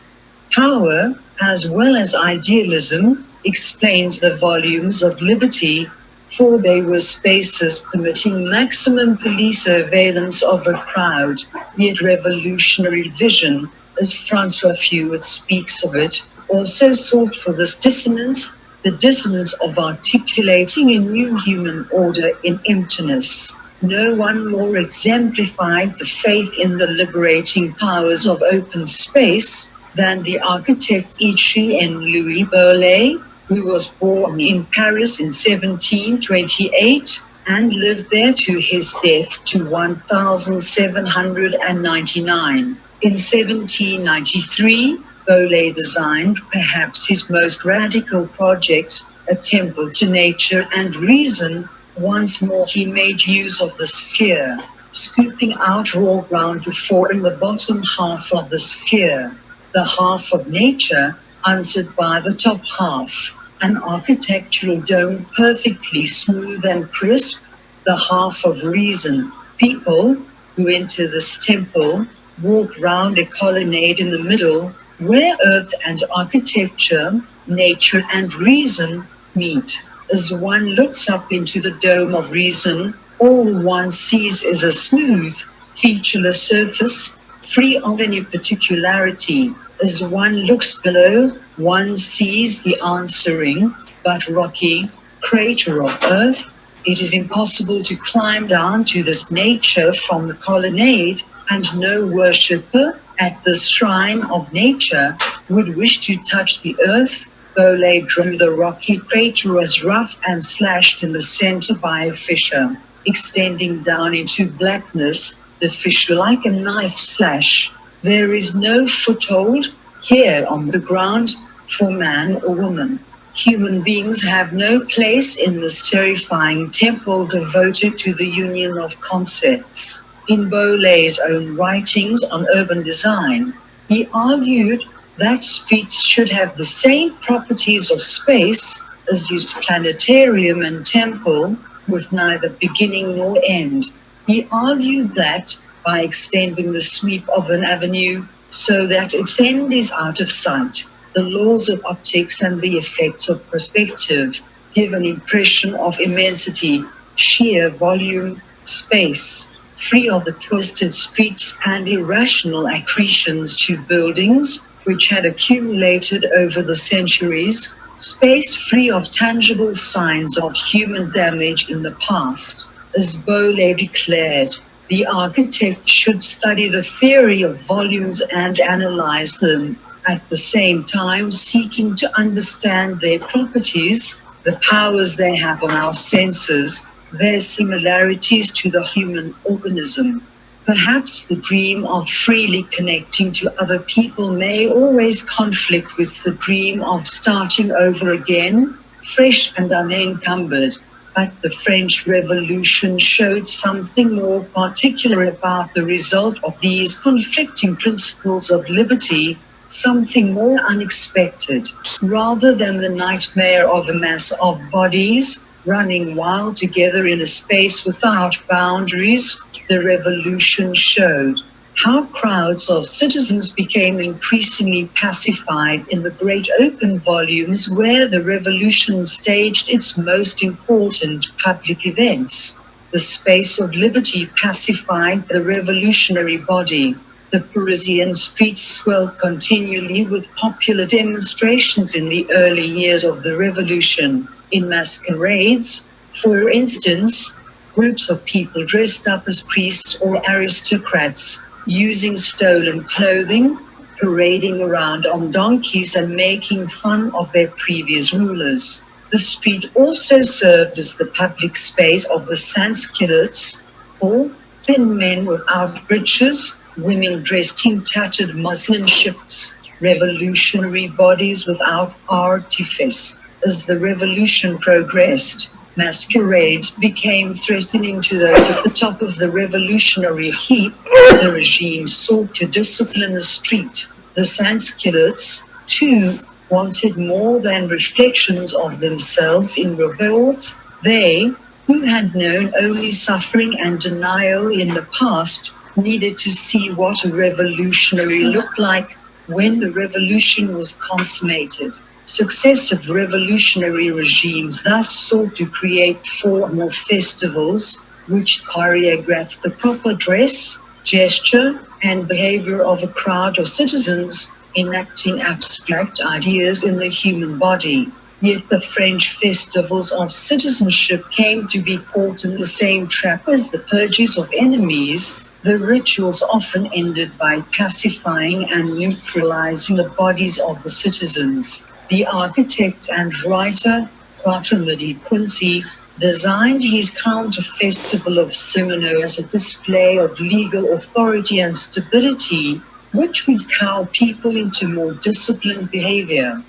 Power, as well as idealism, explains the volumes of liberty, for they were spaces permitting maximum police surveillance of a crowd, yet revolutionary vision, as Francois Furet speaks of it, also sought for this dissonance, the dissonance of articulating a new human order in emptiness. No one more exemplified the faith in the liberating powers of open space than the architect Etienne Louis Berlet, who was born in Paris in 1728 and lived there to his death to 1799. In 1793, Berlet designed perhaps his most radical project, a temple to nature and reason. Once more he made use of the sphere, scooping out raw ground to form the bottom half of the sphere, the half of nature answered by the top half, an architectural dome perfectly smooth and crisp, the half of reason. People who enter this temple walk round a colonnade in the middle, where earth and architecture, nature and reason meet. As one looks up into the dome of reason, all one sees is a smooth, featureless surface, free of any particularity. As one looks below, one sees the answering, but rocky, crater of earth. It is impossible to climb down to this nature from the colonnade, and no worshipper at this shrine of nature would wish to touch the earth. Berlet drew the rocky crater as rough and slashed in the center by a fissure, extending down into blackness, the fissure like a knife slash. There is no foothold here on the ground for man or woman. Human beings have no place in this terrifying temple devoted to the union of concepts. In Berlet's own writings on urban design, he argued that streets should have the same properties of space as his planetarium and temple, with neither beginning nor end. He argued that by extending the sweep of an avenue so that its end is out of sight, the laws of optics and the effects of perspective give an impression of immensity, sheer volume, space, free of the twisted streets and irrational accretions to buildings which had accumulated over the centuries, space free of tangible signs of human damage in the past. As Berlet declared, the architect should study the theory of volumes and analyze them, at the same time seeking to understand their properties, the powers they have on our senses, their similarities to the human organism. Perhaps the dream of freely connecting to other people may always conflict with the dream of starting over again, fresh and unencumbered. But the French Revolution showed something more particular about the result of these conflicting principles of liberty, something more unexpected. Rather than the nightmare of a mass of bodies running wild together in a space without boundaries, the revolution showed how crowds of citizens became increasingly pacified in the great open volumes where the revolution staged its most important public events. The space of liberty pacified the revolutionary body. The Parisian streets swelled continually with popular demonstrations in the early years of the revolution. In masquerades, for instance, groups of people dressed up as priests or aristocrats, using stolen clothing, parading around on donkeys and making fun of their previous rulers. The street also served as the public space of the sans-culottes, or thin men without breeches, women dressed in tattered muslin shifts, revolutionary bodies without artifice. As the revolution progressed, masquerades became threatening to those at the top of the revolutionary heap. The regime sought to discipline the street. The Sansculotts, too, wanted more than reflections of themselves in revolt. They, who had known only suffering and denial in the past, needed to see what a revolutionary looked like when the revolution was consummated. Successive revolutionary regimes thus sought to create formal festivals, which choreographed the proper dress, gesture, and behavior of a crowd of citizens, enacting abstract ideas in the human body. Yet the French festivals of citizenship came to be caught in the same trap as the purges of enemies. The rituals often ended by pacifying and neutralizing the bodies of the citizens. The architect and writer, Bartolomé Quincy, designed his counter-festival of Simone as a display of legal authority and stability, which would cow people into more disciplined behavior.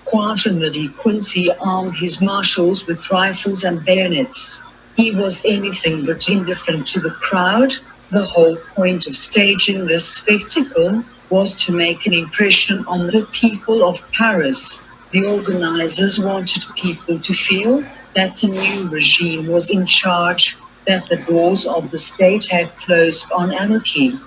Bartolomé Quincy armed his marshals with rifles and bayonets. He was anything but indifferent to the crowd. The whole point of staging this spectacle was to make an impression on the people of Paris. The organizers wanted people to feel that a new regime was in charge, that the doors of the state had closed on anarchy.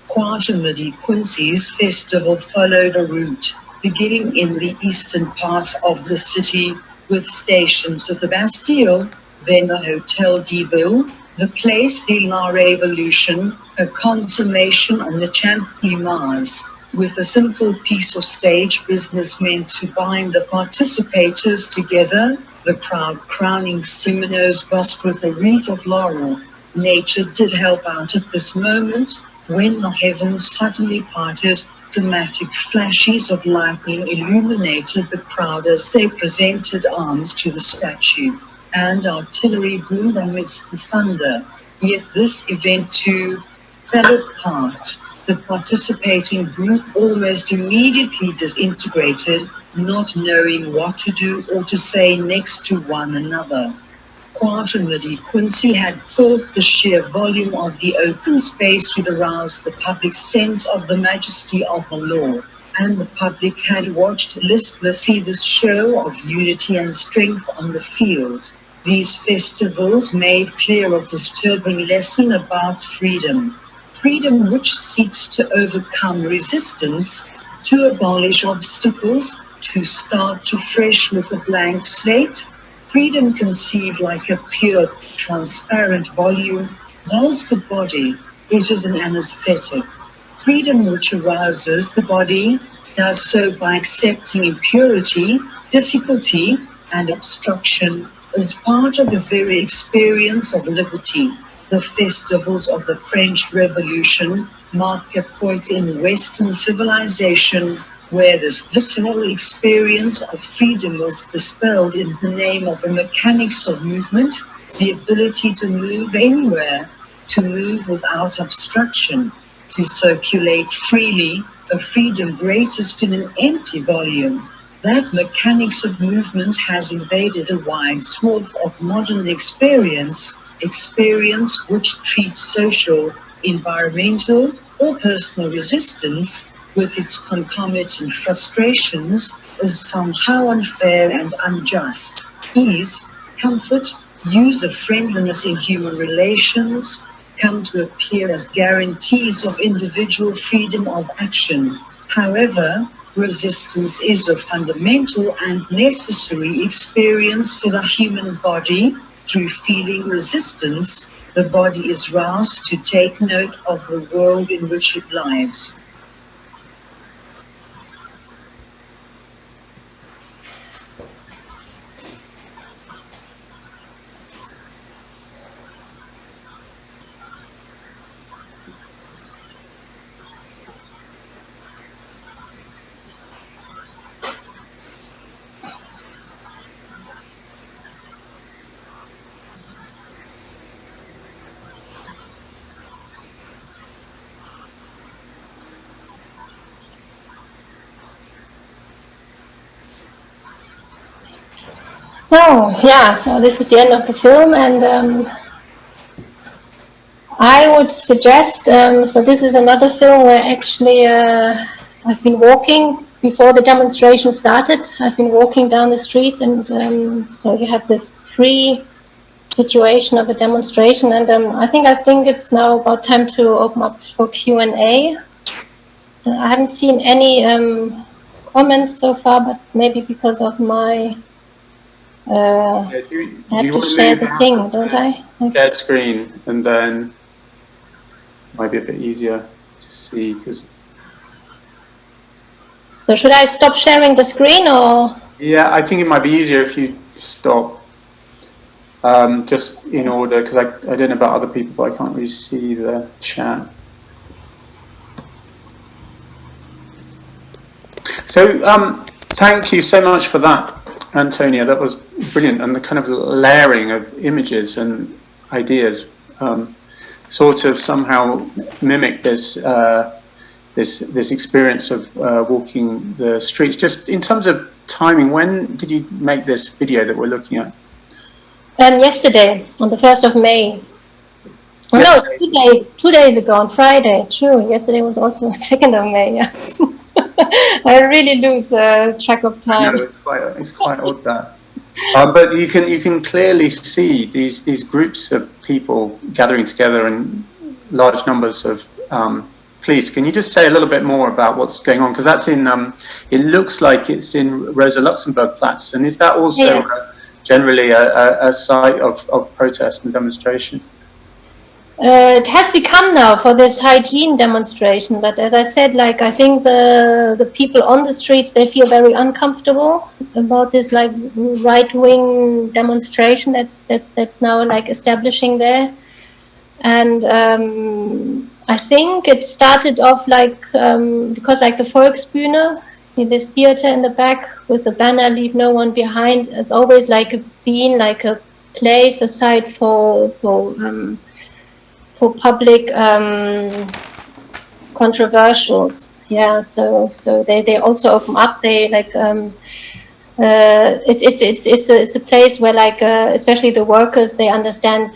Bartolomé Quincy's festival followed a route, beginning in the eastern part of the city, with stations at the Bastille, then the Hotel de Ville, the Place de la Révolution, a consummation on the Champs-Élysées, with a simple piece of stage business meant to bind the participators together, the crowd crowning Simoneau's bust with a wreath of laurel. Nature did help out at this moment, when the heavens suddenly parted. Dramatic flashes of lightning illuminated the crowd as they presented arms to the statue, and artillery boomed amidst the thunder. Yet this event too fell apart. The participating group almost immediately disintegrated, not knowing what to do or to say next to one another. Bartolomé Quincy had thought the sheer volume of the open space would arouse the public's sense of the majesty of the law, and the public had watched listlessly this show of unity and strength on the field. These festivals made clear a disturbing lesson about freedom. Freedom which seeks to overcome resistance, to abolish obstacles, to start afresh with a blank slate. Freedom conceived like a pure, transparent volume dulls the body. It is an anesthetic. Freedom which arouses the body does so by accepting impurity, difficulty, and obstruction as part of the very experience of liberty. The festivals of the French Revolution mark a point in Western civilization where this visceral experience of freedom was dispelled in the name of the mechanics of movement, the ability to move anywhere, to move without obstruction, to circulate freely, a freedom greatest in an empty volume. That mechanics of movement has invaded a wide swath of modern experience which treats social, environmental, or personal resistance, with its concomitant frustrations, as somehow unfair and unjust. Ease, comfort, user-friendliness in human relations come to appear as guarantees of individual freedom of action. However, resistance is a fundamental and necessary experience for the human body. Through feeling resistance, the body is roused to take note of the world in which it lives. So yeah, so this is the end of the film, and I would suggest. So this is another film where actually I've been walking before the demonstration started. I've been walking down the streets, and so you have this situation of a demonstration, and I think it's now about time to open up for Q&A. I haven't seen any comments so far, but maybe because of my I have to share the thing, don't I? Share screen, and then might be a bit easier to see. So should I stop sharing the screen, or? Yeah, I think it might be easier if you stop. Just in order, because I don't know about other people, but I can't really see the chat. So thank you so much for that, Antonia. That was brilliant, and the kind of layering of images and ideas sort of somehow mimic this this experience of walking the streets. Just in terms of timing, when did you make this video that we're looking at? Yesterday, on the 1st of May. Oh, no, 2 days ago, on Friday. True. Yesterday was also 2nd of May. Yeah. I really lose track of time. No, it's quite odd that. But you can clearly see these groups of people gathering together in large numbers of police. Can you just say a little bit more about what's going on? Because that's in. It looks like it's in Rosa Luxemburg Platz, and is that also generally a site of protest and demonstration? It has become now for this hygiene demonstration, but as I said, like I think the people on the streets, they feel very uncomfortable about this like right-wing demonstration that's now like establishing there, and I think it started off like because like the Volksbühne, this theater in the back with the banner "Leave no one behind" has always like been like a place, a site for public controversials. Yeah, so they also open up. They like it's a place where like especially the workers, they understand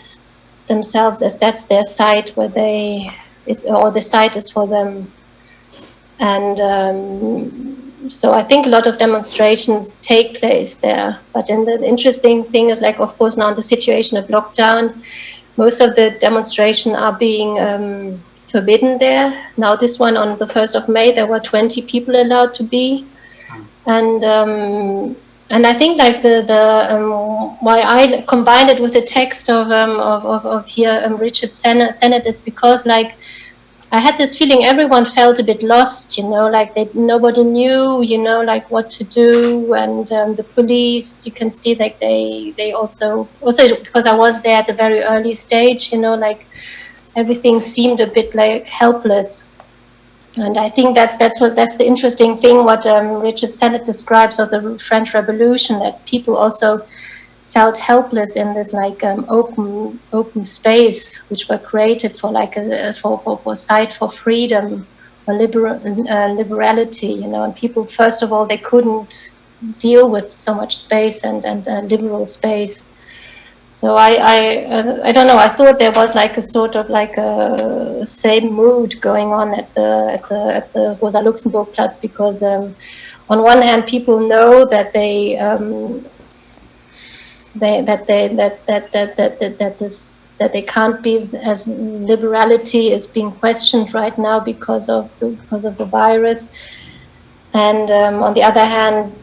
themselves as that's their site where or the site is for them. And so I think a lot of demonstrations take place there. But then the interesting thing is like, of course, now in the situation of lockdown, most of the demonstrations are being forbidden there. Now this one on the 1st of May, there were 20 people allowed to be. And I think like why I combined it with the text of here Richard Sennett is because like I had this feeling everyone felt a bit lost, you know, like nobody knew, you know, like what to do, and the police, you can see like they also because I was there at the very early stage, you know, like everything seemed a bit like helpless. And I think that's the interesting thing what Richard Sennett describes of the French Revolution, that people also felt helpless in this like open space which were created for like for site for freedom or liberality, you know. And people, first of all, they couldn't deal with so much space and liberal space. So I don't know. I thought there was like a sort of like a same mood going on at the Rosa Luxemburg Platz, because on one hand, people know that that they can't be, as liberality is being questioned right now because of the virus, and on the other hand,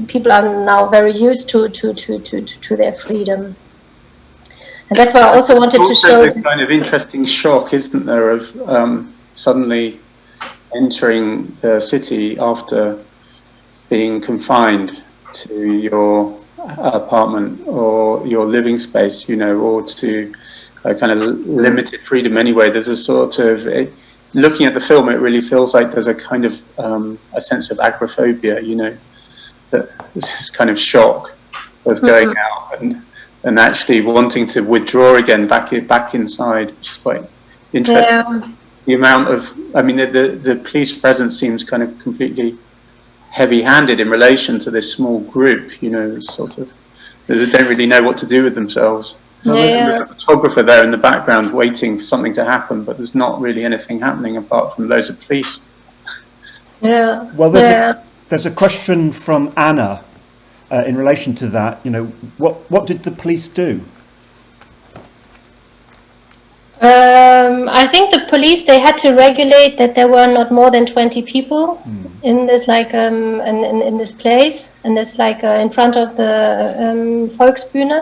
people are now very used to their freedom, and that's why I also wanted to show a kind of interesting shock, isn't there, of suddenly entering the city after being confined to your apartment or your living space, you know, or to a kind of limited freedom anyway. There's a sort of, looking at the film, it really feels like there's a kind of a sense of agoraphobia, you know, that this kind of shock of going out and actually wanting to withdraw again back inside, which is quite interesting. Yeah. The amount of, I mean, the police presence seems kind of completely heavy-handed in relation to this small group, you know, sort of, they don't really know what to do with themselves. There's a photographer there in the background waiting for something to happen, but there's not really anything happening apart from loads of police. Yeah. Well, there's a question from Anna in relation to that. You know, what did the police do? I think the police, they had to regulate that there were not more than 20 people in this in this place, and this in front of the Volksbühne.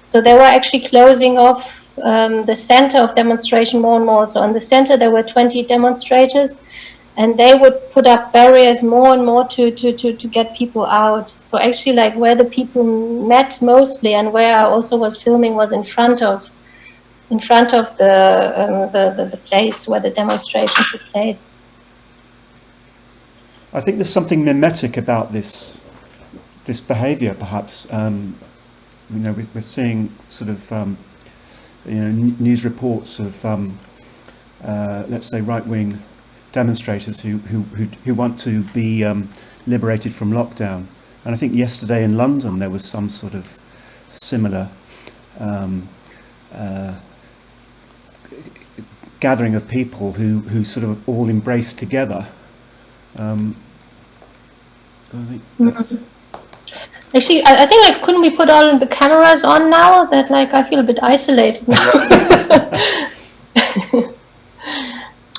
So they were actually closing off the center of demonstration more and more. So on the center there were 20 demonstrators, and they would put up barriers more and more to get people out. So actually, where the people met mostly, and where I also was filming, was in front of the place where the demonstration took place. I think there's something mimetic about this behaviour, perhaps. You know, we're seeing sort of you know, news reports of let's say right-wing demonstrators who want to be liberated from lockdown. And I think yesterday in London there was some sort of similar gathering of people who sort of all embraced together. I think that's... Actually, I think couldn't we put all the cameras on now? That I feel a bit isolated now.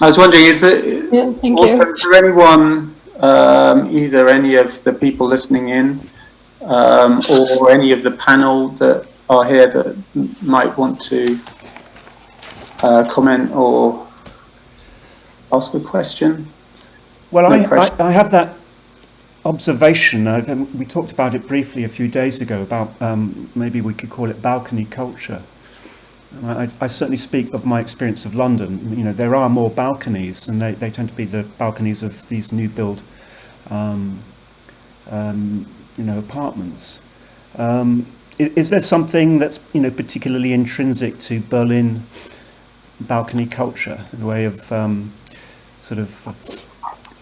I was wondering, is there anyone, either any of the people listening in, or any of the panel that are here that might want to comment or ask a question? Well, I have that observation. We talked about it briefly a few days ago about maybe we could call it balcony culture. I certainly speak of my experience of London. You know, there are more balconies, and they tend to be the balconies of these new build, you know, apartments. Is there something that's, you know, particularly intrinsic to Berlin balcony culture, in the way of sort of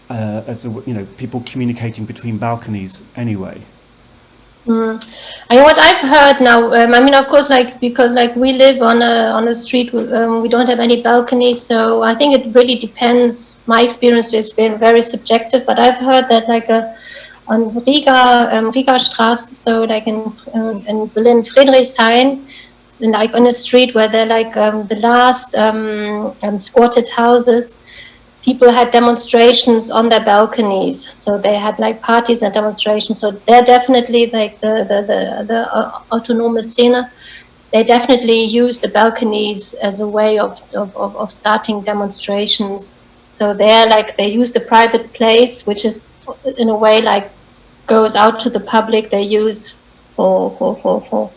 as a, you know, people communicating between balconies anyway? And what I've heard now, I mean, of course, because we live on a street, we don't have any balconies, so I think it really depends. My experience has been very subjective, but I've heard that on Riga Straße, so in Berlin Friedrichshain, on a street where they're the last squatted houses, people had demonstrations on their balconies, so they had parties and demonstrations. So they're definitely the autonome Szene. They definitely use the balconies as a way of starting demonstrations. So they're they use the private place, which is in a way goes out to the public. They use for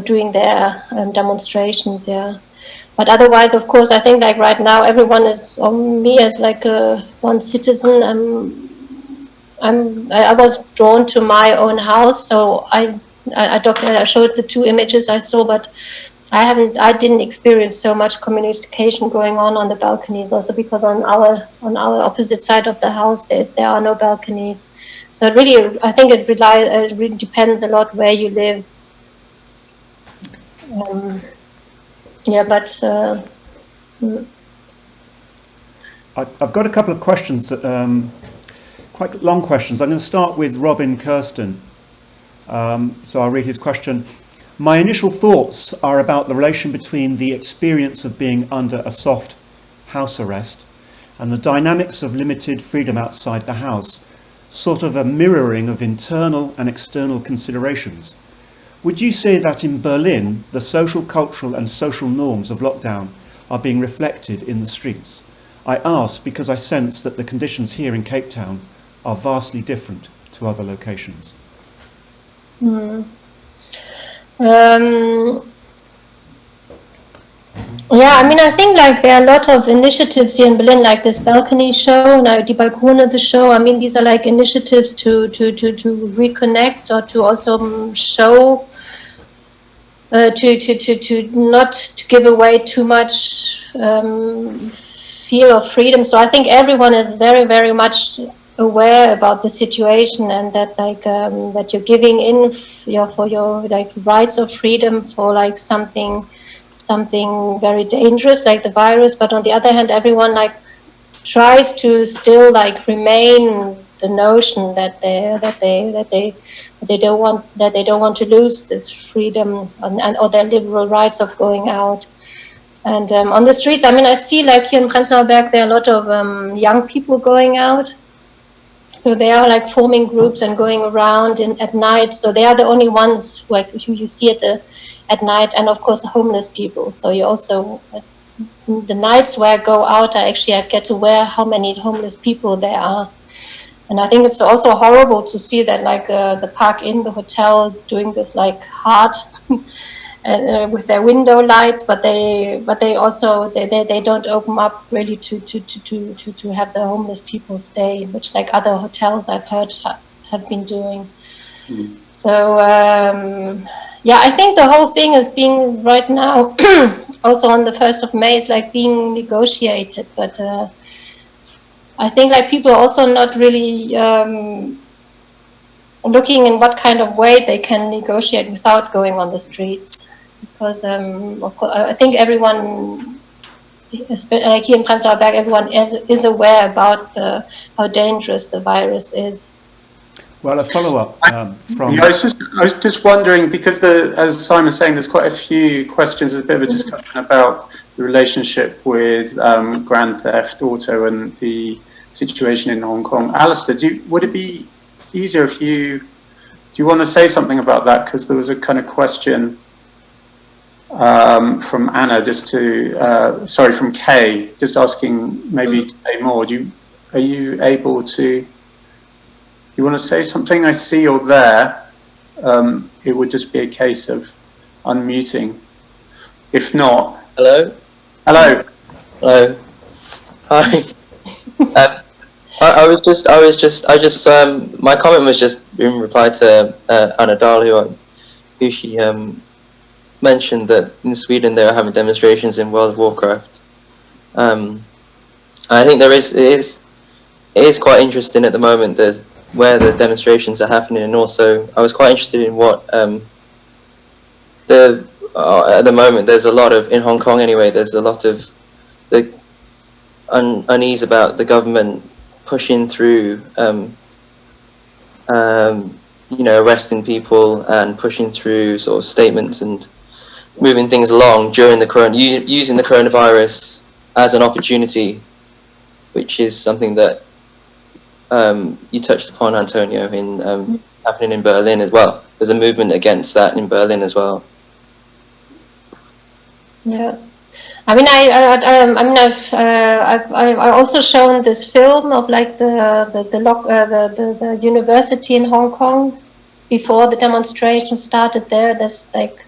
doing their demonstrations. Yeah. But otherwise, of course, I think right now everyone is on me as one citizen. I was drawn to my own house, so I showed the two images I saw, but I didn't experience so much communication going on the balconies. Also because on our opposite side of the house there are no balconies. So it really, I think it really depends a lot where you live. Yeah, but I've got a couple of questions, quite long questions. I'm going to start with Robin Kirsten. So I'll read his question. My initial thoughts are about the relation between the experience of being under a soft house arrest and the dynamics of limited freedom outside the house, sort of a mirroring of internal and external considerations. Would you say that in Berlin, the social, cultural and social norms of lockdown are being reflected in the streets? I ask because I sense that the conditions here in Cape Town are vastly different to other locations. Yeah, I mean, I think there are a lot of initiatives here in Berlin, like this balcony show, now Die Balkone, the show. I mean, these are initiatives to reconnect or to also show, to not to give away too much feel of freedom. So I think everyone is very, very much aware about the situation, and that like that you're giving in for your like rights of freedom for like something very dangerous like the virus, but on the other hand everyone like tries to still like remain the notion that they don't want to lose this freedom and or their liberal rights of going out. And on the streets, I mean, I see like here in Prenzlauer Berg there are a lot of young people going out. So they are like forming groups and going around at night. So they are the only ones who you see at night, and of course the homeless people. So you also the nights where I go out, I get aware how many homeless people there are. And I think it's also horrible to see that like the Park Inn, the hotels doing this like hard with their window lights, but they also they don't open up really to have the homeless people stay, which like other hotels I've heard have been doing. Mm. So yeah, I think the whole thing is being right now also on the 1st of May is like being negotiated, but I think like people are also not really looking in what kind of way they can negotiate without going on the streets, because of course, I think everyone, like here in Prenzlauer Berg, everyone is aware about how dangerous the virus is. Well, a follow-up from... Yeah, I was just wondering, because as Simon's saying, there's quite a few questions, there's a bit of a discussion about the relationship with Grand Theft Auto and the situation in Hong Kong. Alistair, would it be easier if do you want to say something about that? Because there was a kind of question from Anna, from Kay, just asking maybe to say more. Are you able to... You want to say something? I see you're there. It would just be a case of unmuting. If not... Hello? Hello. Hello. Hi. My comment was just in reply to Anna Dahl, who she mentioned that in Sweden they are having demonstrations in World of Warcraft. I think it is quite interesting at the moment where the demonstrations are happening, and also I was quite interested in what at the moment there's a lot of, in Hong Kong anyway, there's a lot of the unease about the government pushing through arresting people and pushing through sort of statements and moving things along during using the coronavirus as an opportunity, which is something that you touched upon, Antonia, in happening in Berlin as well. There's a movement against that in Berlin as well. Yeah, I mean, I've also shown this film of like the university in Hong Kong before the demonstration started there. There's like,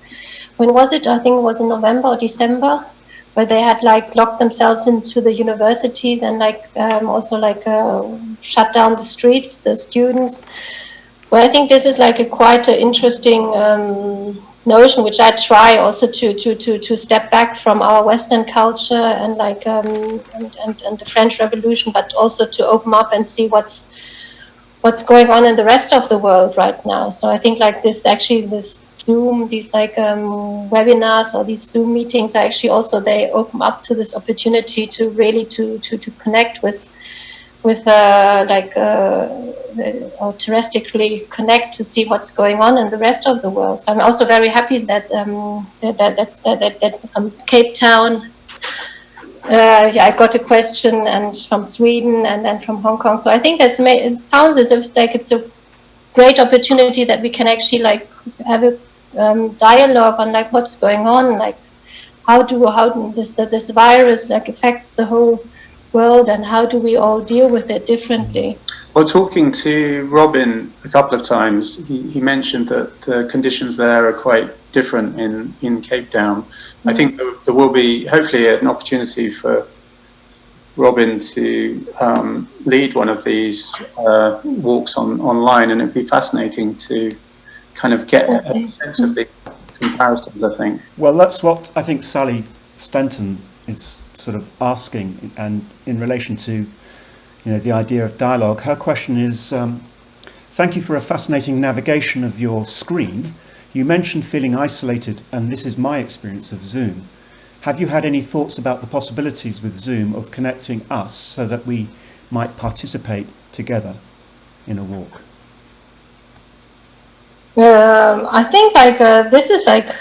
when was it? I think it was in November or December, where they had like locked themselves into the universities and like also like shut down the streets, the students. Well, I think this is like quite an interesting notion, which I try also to step back from our Western culture and like and the French Revolution, but also to open up and see what's going on in the rest of the world right now. So I think like this Zoom, these like webinars or these Zoom meetings are actually also, they open up to this opportunity to really to connect with or terrestrially connect to see what's going on in the rest of the world. So I'm also very happy that Cape Town, I got a question, and from Sweden and then from Hong Kong. So I think it sounds as if like it's a great opportunity that we can actually like have a dialogue on like what's going on, like how this virus like affects the whole world, and how do we all deal with it differently. Well, talking to Robin a couple of times, he mentioned that the conditions there are quite different in Cape Town. I think there will be hopefully an opportunity for Robin to lead one of these walks online, and it'd be fascinating to kind of get a sense of the comparisons, I think. Well, that's what I think Sally Stenton is sort of asking, and in relation to the idea of dialogue. Her question is, thank you for a fascinating navigation of your screen. You mentioned feeling isolated, and this is my experience of Zoom. Have you had any thoughts about the possibilities with Zoom of connecting us so that we might participate together in a walk? I think this is like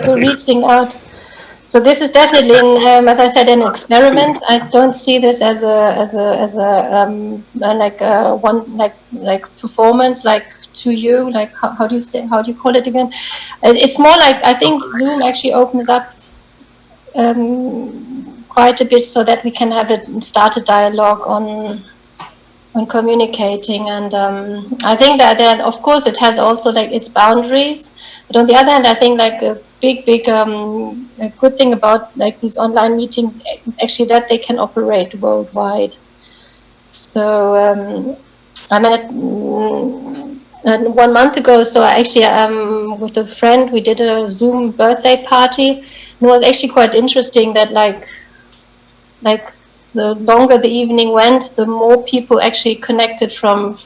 reaching out. So this is definitely, as I said, an experiment. I don't see this as like performance, like to you, like how do you call it again? It's more like, I think Zoom actually opens up quite a bit so that we can start a dialogue on communicating. And I think that of course it has also like its boundaries, but on the other hand, I think like a big a good thing about like these online meetings is actually that they can operate worldwide. So I met 1 month ago, so I actually with a friend we did a Zoom birthday party, and it was actually quite interesting that like the longer the evening went, the more people actually connected from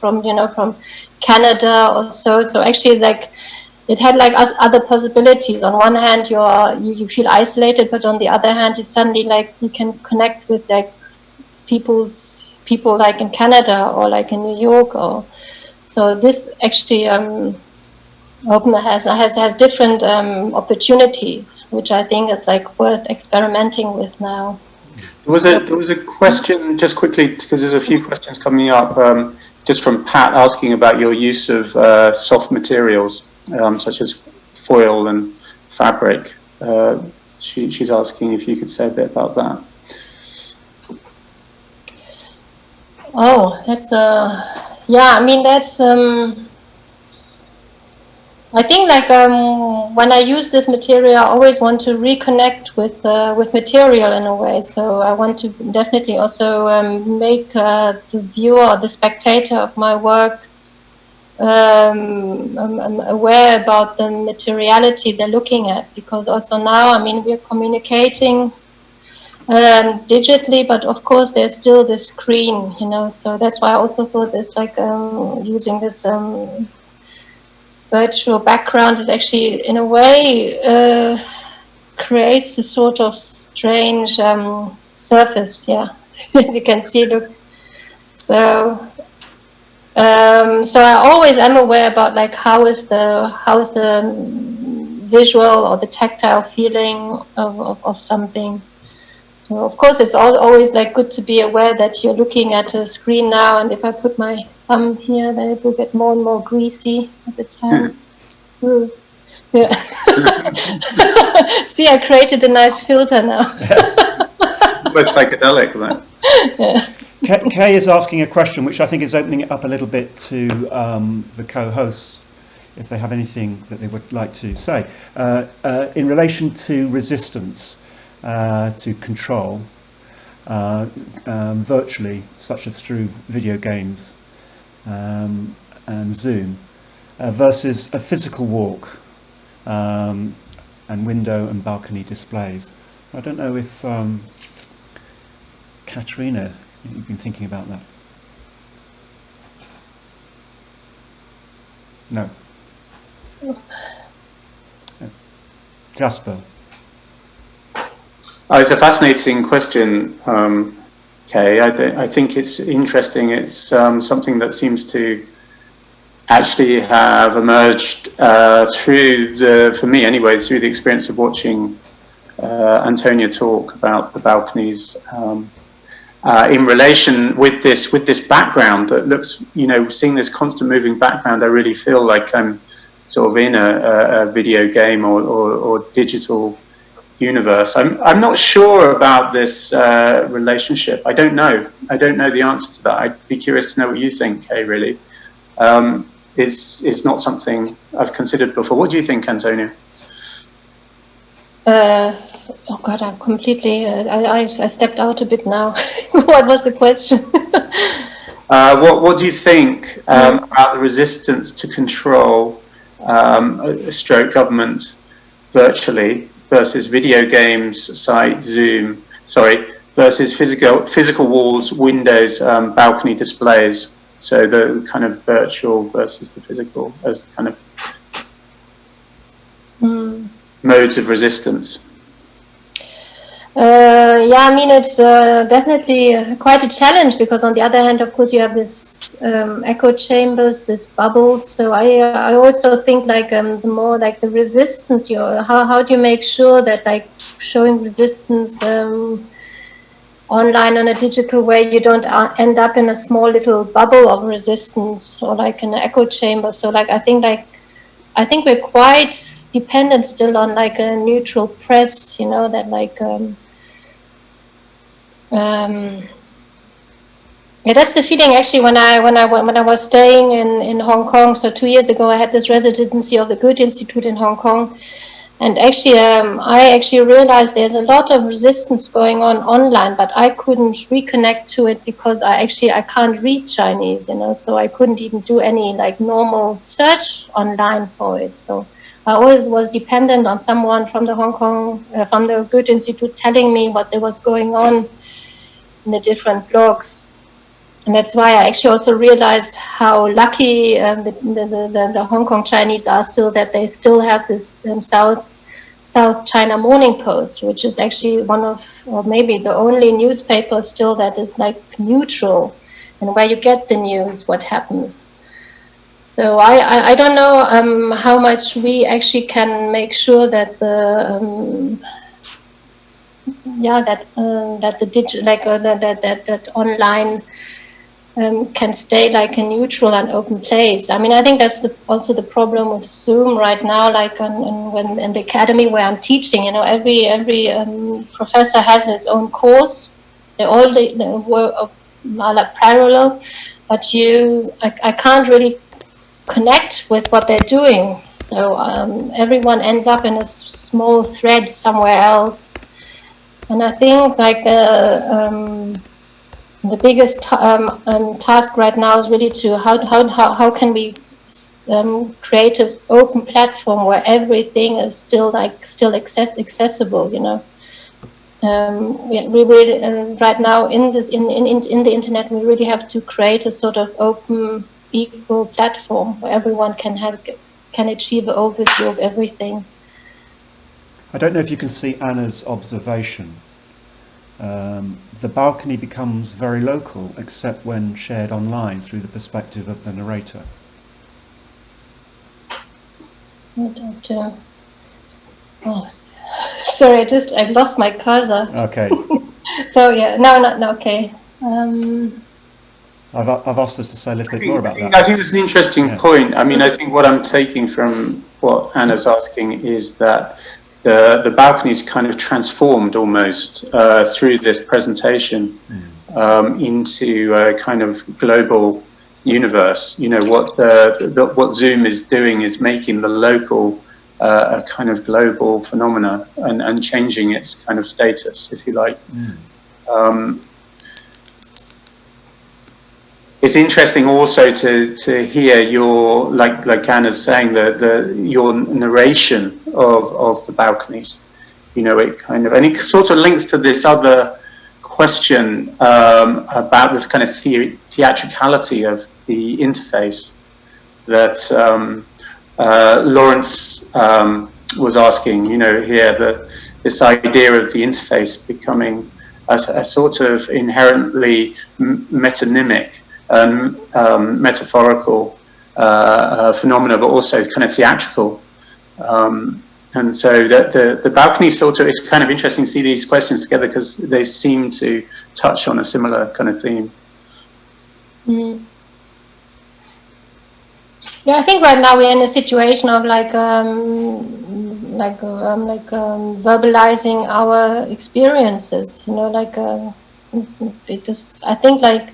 Canada or so. So actually, like it had like other possibilities. On one hand, you feel isolated, but on the other hand, you suddenly like you can connect with like people like in Canada or like in New York. Or so this actually open has different opportunities, which I think is like worth experimenting with now. There was a question, just quickly, because there's a few questions coming up, just from Pat asking about your use of soft materials, such as foil and fabric. She's asking if you could say a bit about that. Oh, that's yeah. I mean, that's I think like when I use this material, I always want to reconnect with material in a way. So I want to definitely also make the viewer or the spectator of my work aware about the materiality they're looking at. Because also now, I mean, we're communicating digitally, but of course there's still the screen, So that's why I also thought this like using this. Virtual background is actually, in a way, creates a sort of strange surface. Yeah, as you can see. Look, so I always am aware about like how is the visual or the tactile feeling of something. So of course, it's always like good to be aware that you're looking at a screen now, and if I put my thumb here, then it will get more and more greasy at the time. Yeah. See, I created a nice filter now. Almost psychedelic, right? Yeah. Kay is asking a question which I think is opening it up a little bit to the co-hosts, if they have anything that they would like to say. In relation to resistance, to control, virtually, such as through video games and Zoom, versus a physical walk and window and balcony displays. I don't know if Katrina, you've been thinking about that. No. Jasper. It's a fascinating question, Kay. I think it's interesting. It's something that seems to actually have emerged for me anyway, through the experience of watching Antonia talk about the balconies in relation with this background that looks, seeing this constant moving background. I really feel like I'm sort of in a video game or digital universe. I'm not sure about this relationship. I don't know the answer to that. I'd be curious to know what you think, Kay, really. It's not something I've considered before. What do you think, Antonia? Oh God, I'm completely. I stepped out a bit now. What was the question? What do you think about the resistance to control stroke government virtually versus video games, Zoom? Sorry, versus physical walls, windows, balcony displays. So the kind of virtual versus the physical as kind of modes of resistance. Yeah, I mean, it's definitely quite a challenge, because on the other hand, of course, you have this echo chambers, this bubbles. So I also think like the more like the resistance, how do you make sure that like showing resistance online on a digital way, you don't end up in a small little bubble of resistance or like an echo chamber. So like I think we're quite dependent still on like a neutral press, you know, that like yeah, that's the feeling actually when I was staying in Hong Kong. So 2 years ago, I had this residency of the Goethe Institute in Hong Kong, and actually I actually realized there's a lot of resistance going on online, but I couldn't reconnect to it because I can't read Chinese, you know, so I couldn't even do any like normal search online for it. So I always was dependent on someone from the Hong Kong, from the Goethe Institute telling me what there was going on in the different blogs. And that's why I actually also realized how lucky the Hong Kong Chinese are still, that they still have this South China Morning Post, which is actually one of, or maybe the only newspaper still that is like neutral and where you get the news, what happens. So I don't know how much we actually can make sure that the that the digital, like that online can stay like a neutral and open place. I mean, I think that's also the problem with Zoom right now. Like when in the academy where I'm teaching, you know, every professor has his own course. They all are like parallel, but I can't really connect with what they're doing. So everyone ends up in a small thread somewhere else. And I think like the biggest task right now is really to how can we create an open platform where everything is still accessible, you know. We really right now in the internet, we really have to create a sort of open, equal platform where everyone can achieve an overview of everything. I don't know if you can see Anna's observation. The balcony becomes very local, except when shared online through the perspective of the narrator. Oh, sorry, I've lost my cursor. Okay. So yeah, no, okay. I've asked us to say a little bit more about that. I think it's an interesting point. I mean, I think what I'm taking from what Anna's asking is that the balcony is kind of transformed almost through this presentation into a kind of global universe. You know, what Zoom is doing is making the local a kind of global phenomena and changing its kind of status, if you like. It's interesting also to hear your, like Anna's saying, your narration of the balconies. You know, it kind of, and it sort of links to this other question about this kind of theatricality of the interface that Lawrence was asking. You know, here that this idea of the interface becoming a sort of inherently metonymic and metaphorical phenomena, but also kind of theatrical. And so the balcony sort of, it's kind of interesting to see these questions together because they seem to touch on a similar kind of theme. Yeah, I think right now we're in a situation of verbalizing our experiences. You know, I think like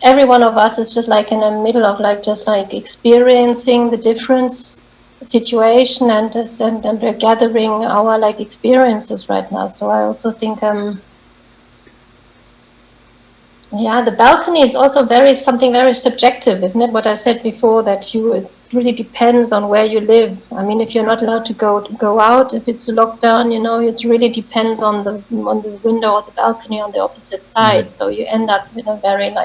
every one of us is just like in the middle of experiencing the different situation and we're gathering our experiences right now. So I also think Yeah, the balcony is also something very subjective, isn't it? What I said before, that it really depends on where you live. I mean, if you're not allowed to go out, if it's a lockdown, it really depends on the window or the balcony on the opposite side. So you end up in a very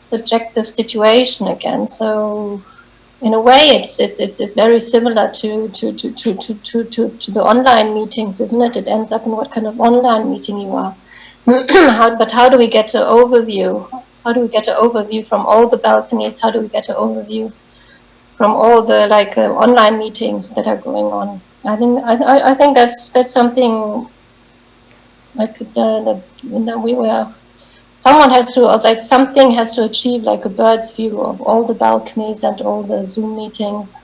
subjective situation again. So in a way, it's very similar to the online meetings, isn't it? It ends up in what kind of online meeting you are. But how do we get an overview? How do we get an overview from all the balconies? How do we get an overview from all the online meetings that are going on? I think that's something someone has to something has to achieve a bird's view of all the balconies and all the Zoom meetings.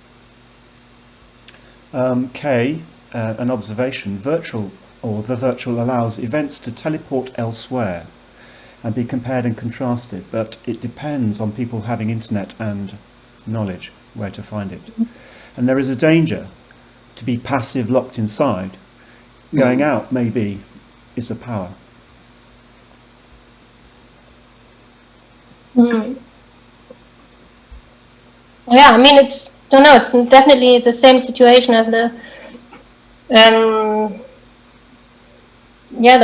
Kay, an observation: the virtual allows events to teleport elsewhere and be compared and contrasted, but it depends on people having internet and knowledge where to find it. And there is a danger to be passive, locked inside. Going out, maybe, is a power. Yeah, I mean, it's definitely the same situation as the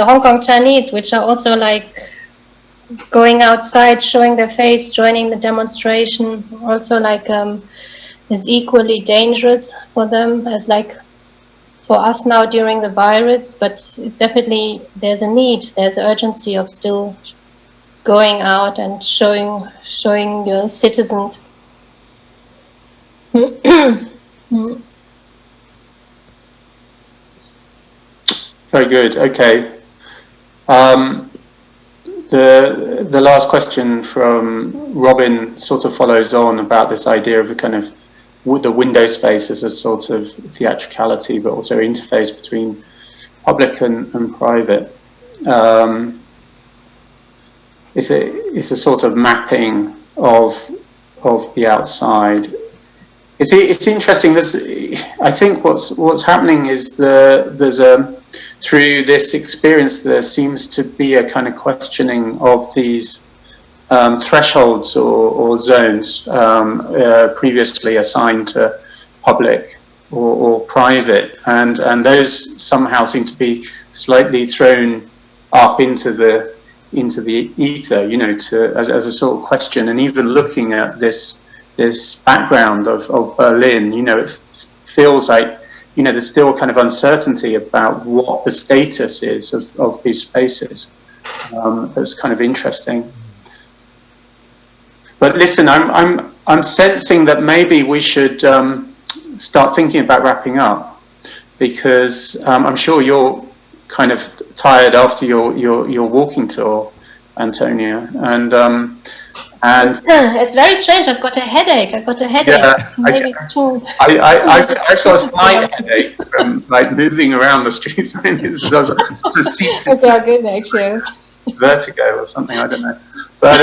Hong Kong Chinese, which are also going outside, showing their face, joining the demonstration, also is equally dangerous for them as for us now during the virus. But definitely there's there's urgency of still going out and showing your citizens. Very good. Okay. The last question from Robin sort of follows on about this idea of the kind of the window space as a sort of theatricality, but also interface between public and private. It's a sort of mapping of the outside. It's interesting. I think what's happening is through this experience, there seems to be a kind of questioning of these thresholds or zones previously assigned to public or private, and those somehow seem to be slightly thrown up into the ether, as a sort of question. And even looking at this background of Berlin, it feels like there's still kind of uncertainty about what the status is of these spaces. That's kind of interesting. But listen, I'm sensing that maybe we should start thinking about wrapping up, because I'm sure you're kind of tired after your walking tour, Antonia, and it's very strange. I've got a headache. Yeah, I've got a slight headache from moving around the streets. Vertigo or something, I don't know. But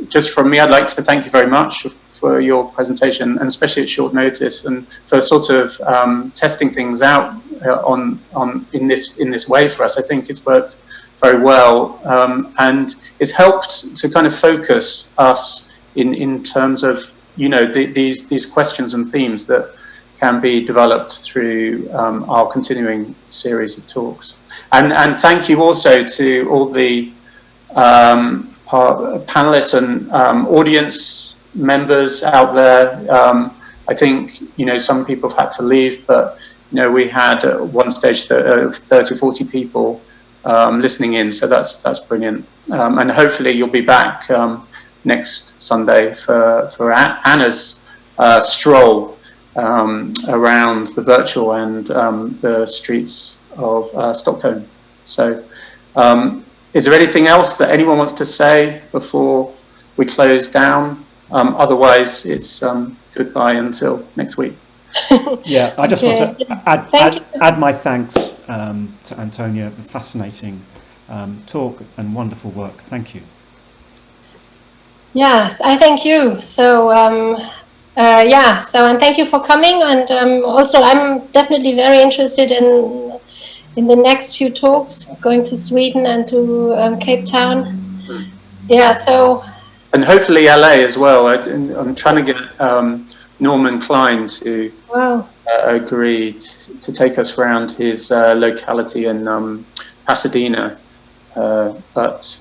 just from me, I'd like to thank you very much for your presentation, and especially at short notice, and for sort of testing things out in this way for us. I think it's worked very well, and it's helped to kind of focus us in terms of these questions and themes that can be developed through our continuing series of talks. And thank you also to all the panelists and audience members out there. I think some people have had to leave, but we had at one stage 30, 40 people listening in, so that's brilliant. And hopefully you'll be back next Sunday for Anna's stroll around the virtual and the streets of Stockholm. So is there anything else that anyone wants to say before we close down? Otherwise it's goodbye until next week. Yeah, I just want to add my thanks to Antonia, the fascinating talk and wonderful work. Thank you. Yeah, I thank you. So and thank you for coming. And also, I'm definitely very interested in the next few talks, going to Sweden and to Cape Town. Yeah, so. And hopefully LA as well. I'm trying to get Norman Klein to agree to take us around his locality in Pasadena. But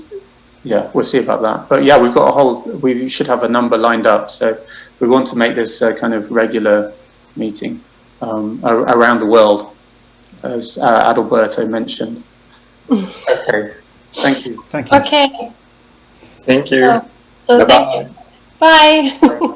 yeah, we'll see about that. But yeah, we should have a number lined up. So we want to make this kind of regular meeting around the world, as Adalberto mentioned. Okay, thank you. Thank you. Okay. Thank you. So thank you. Bye.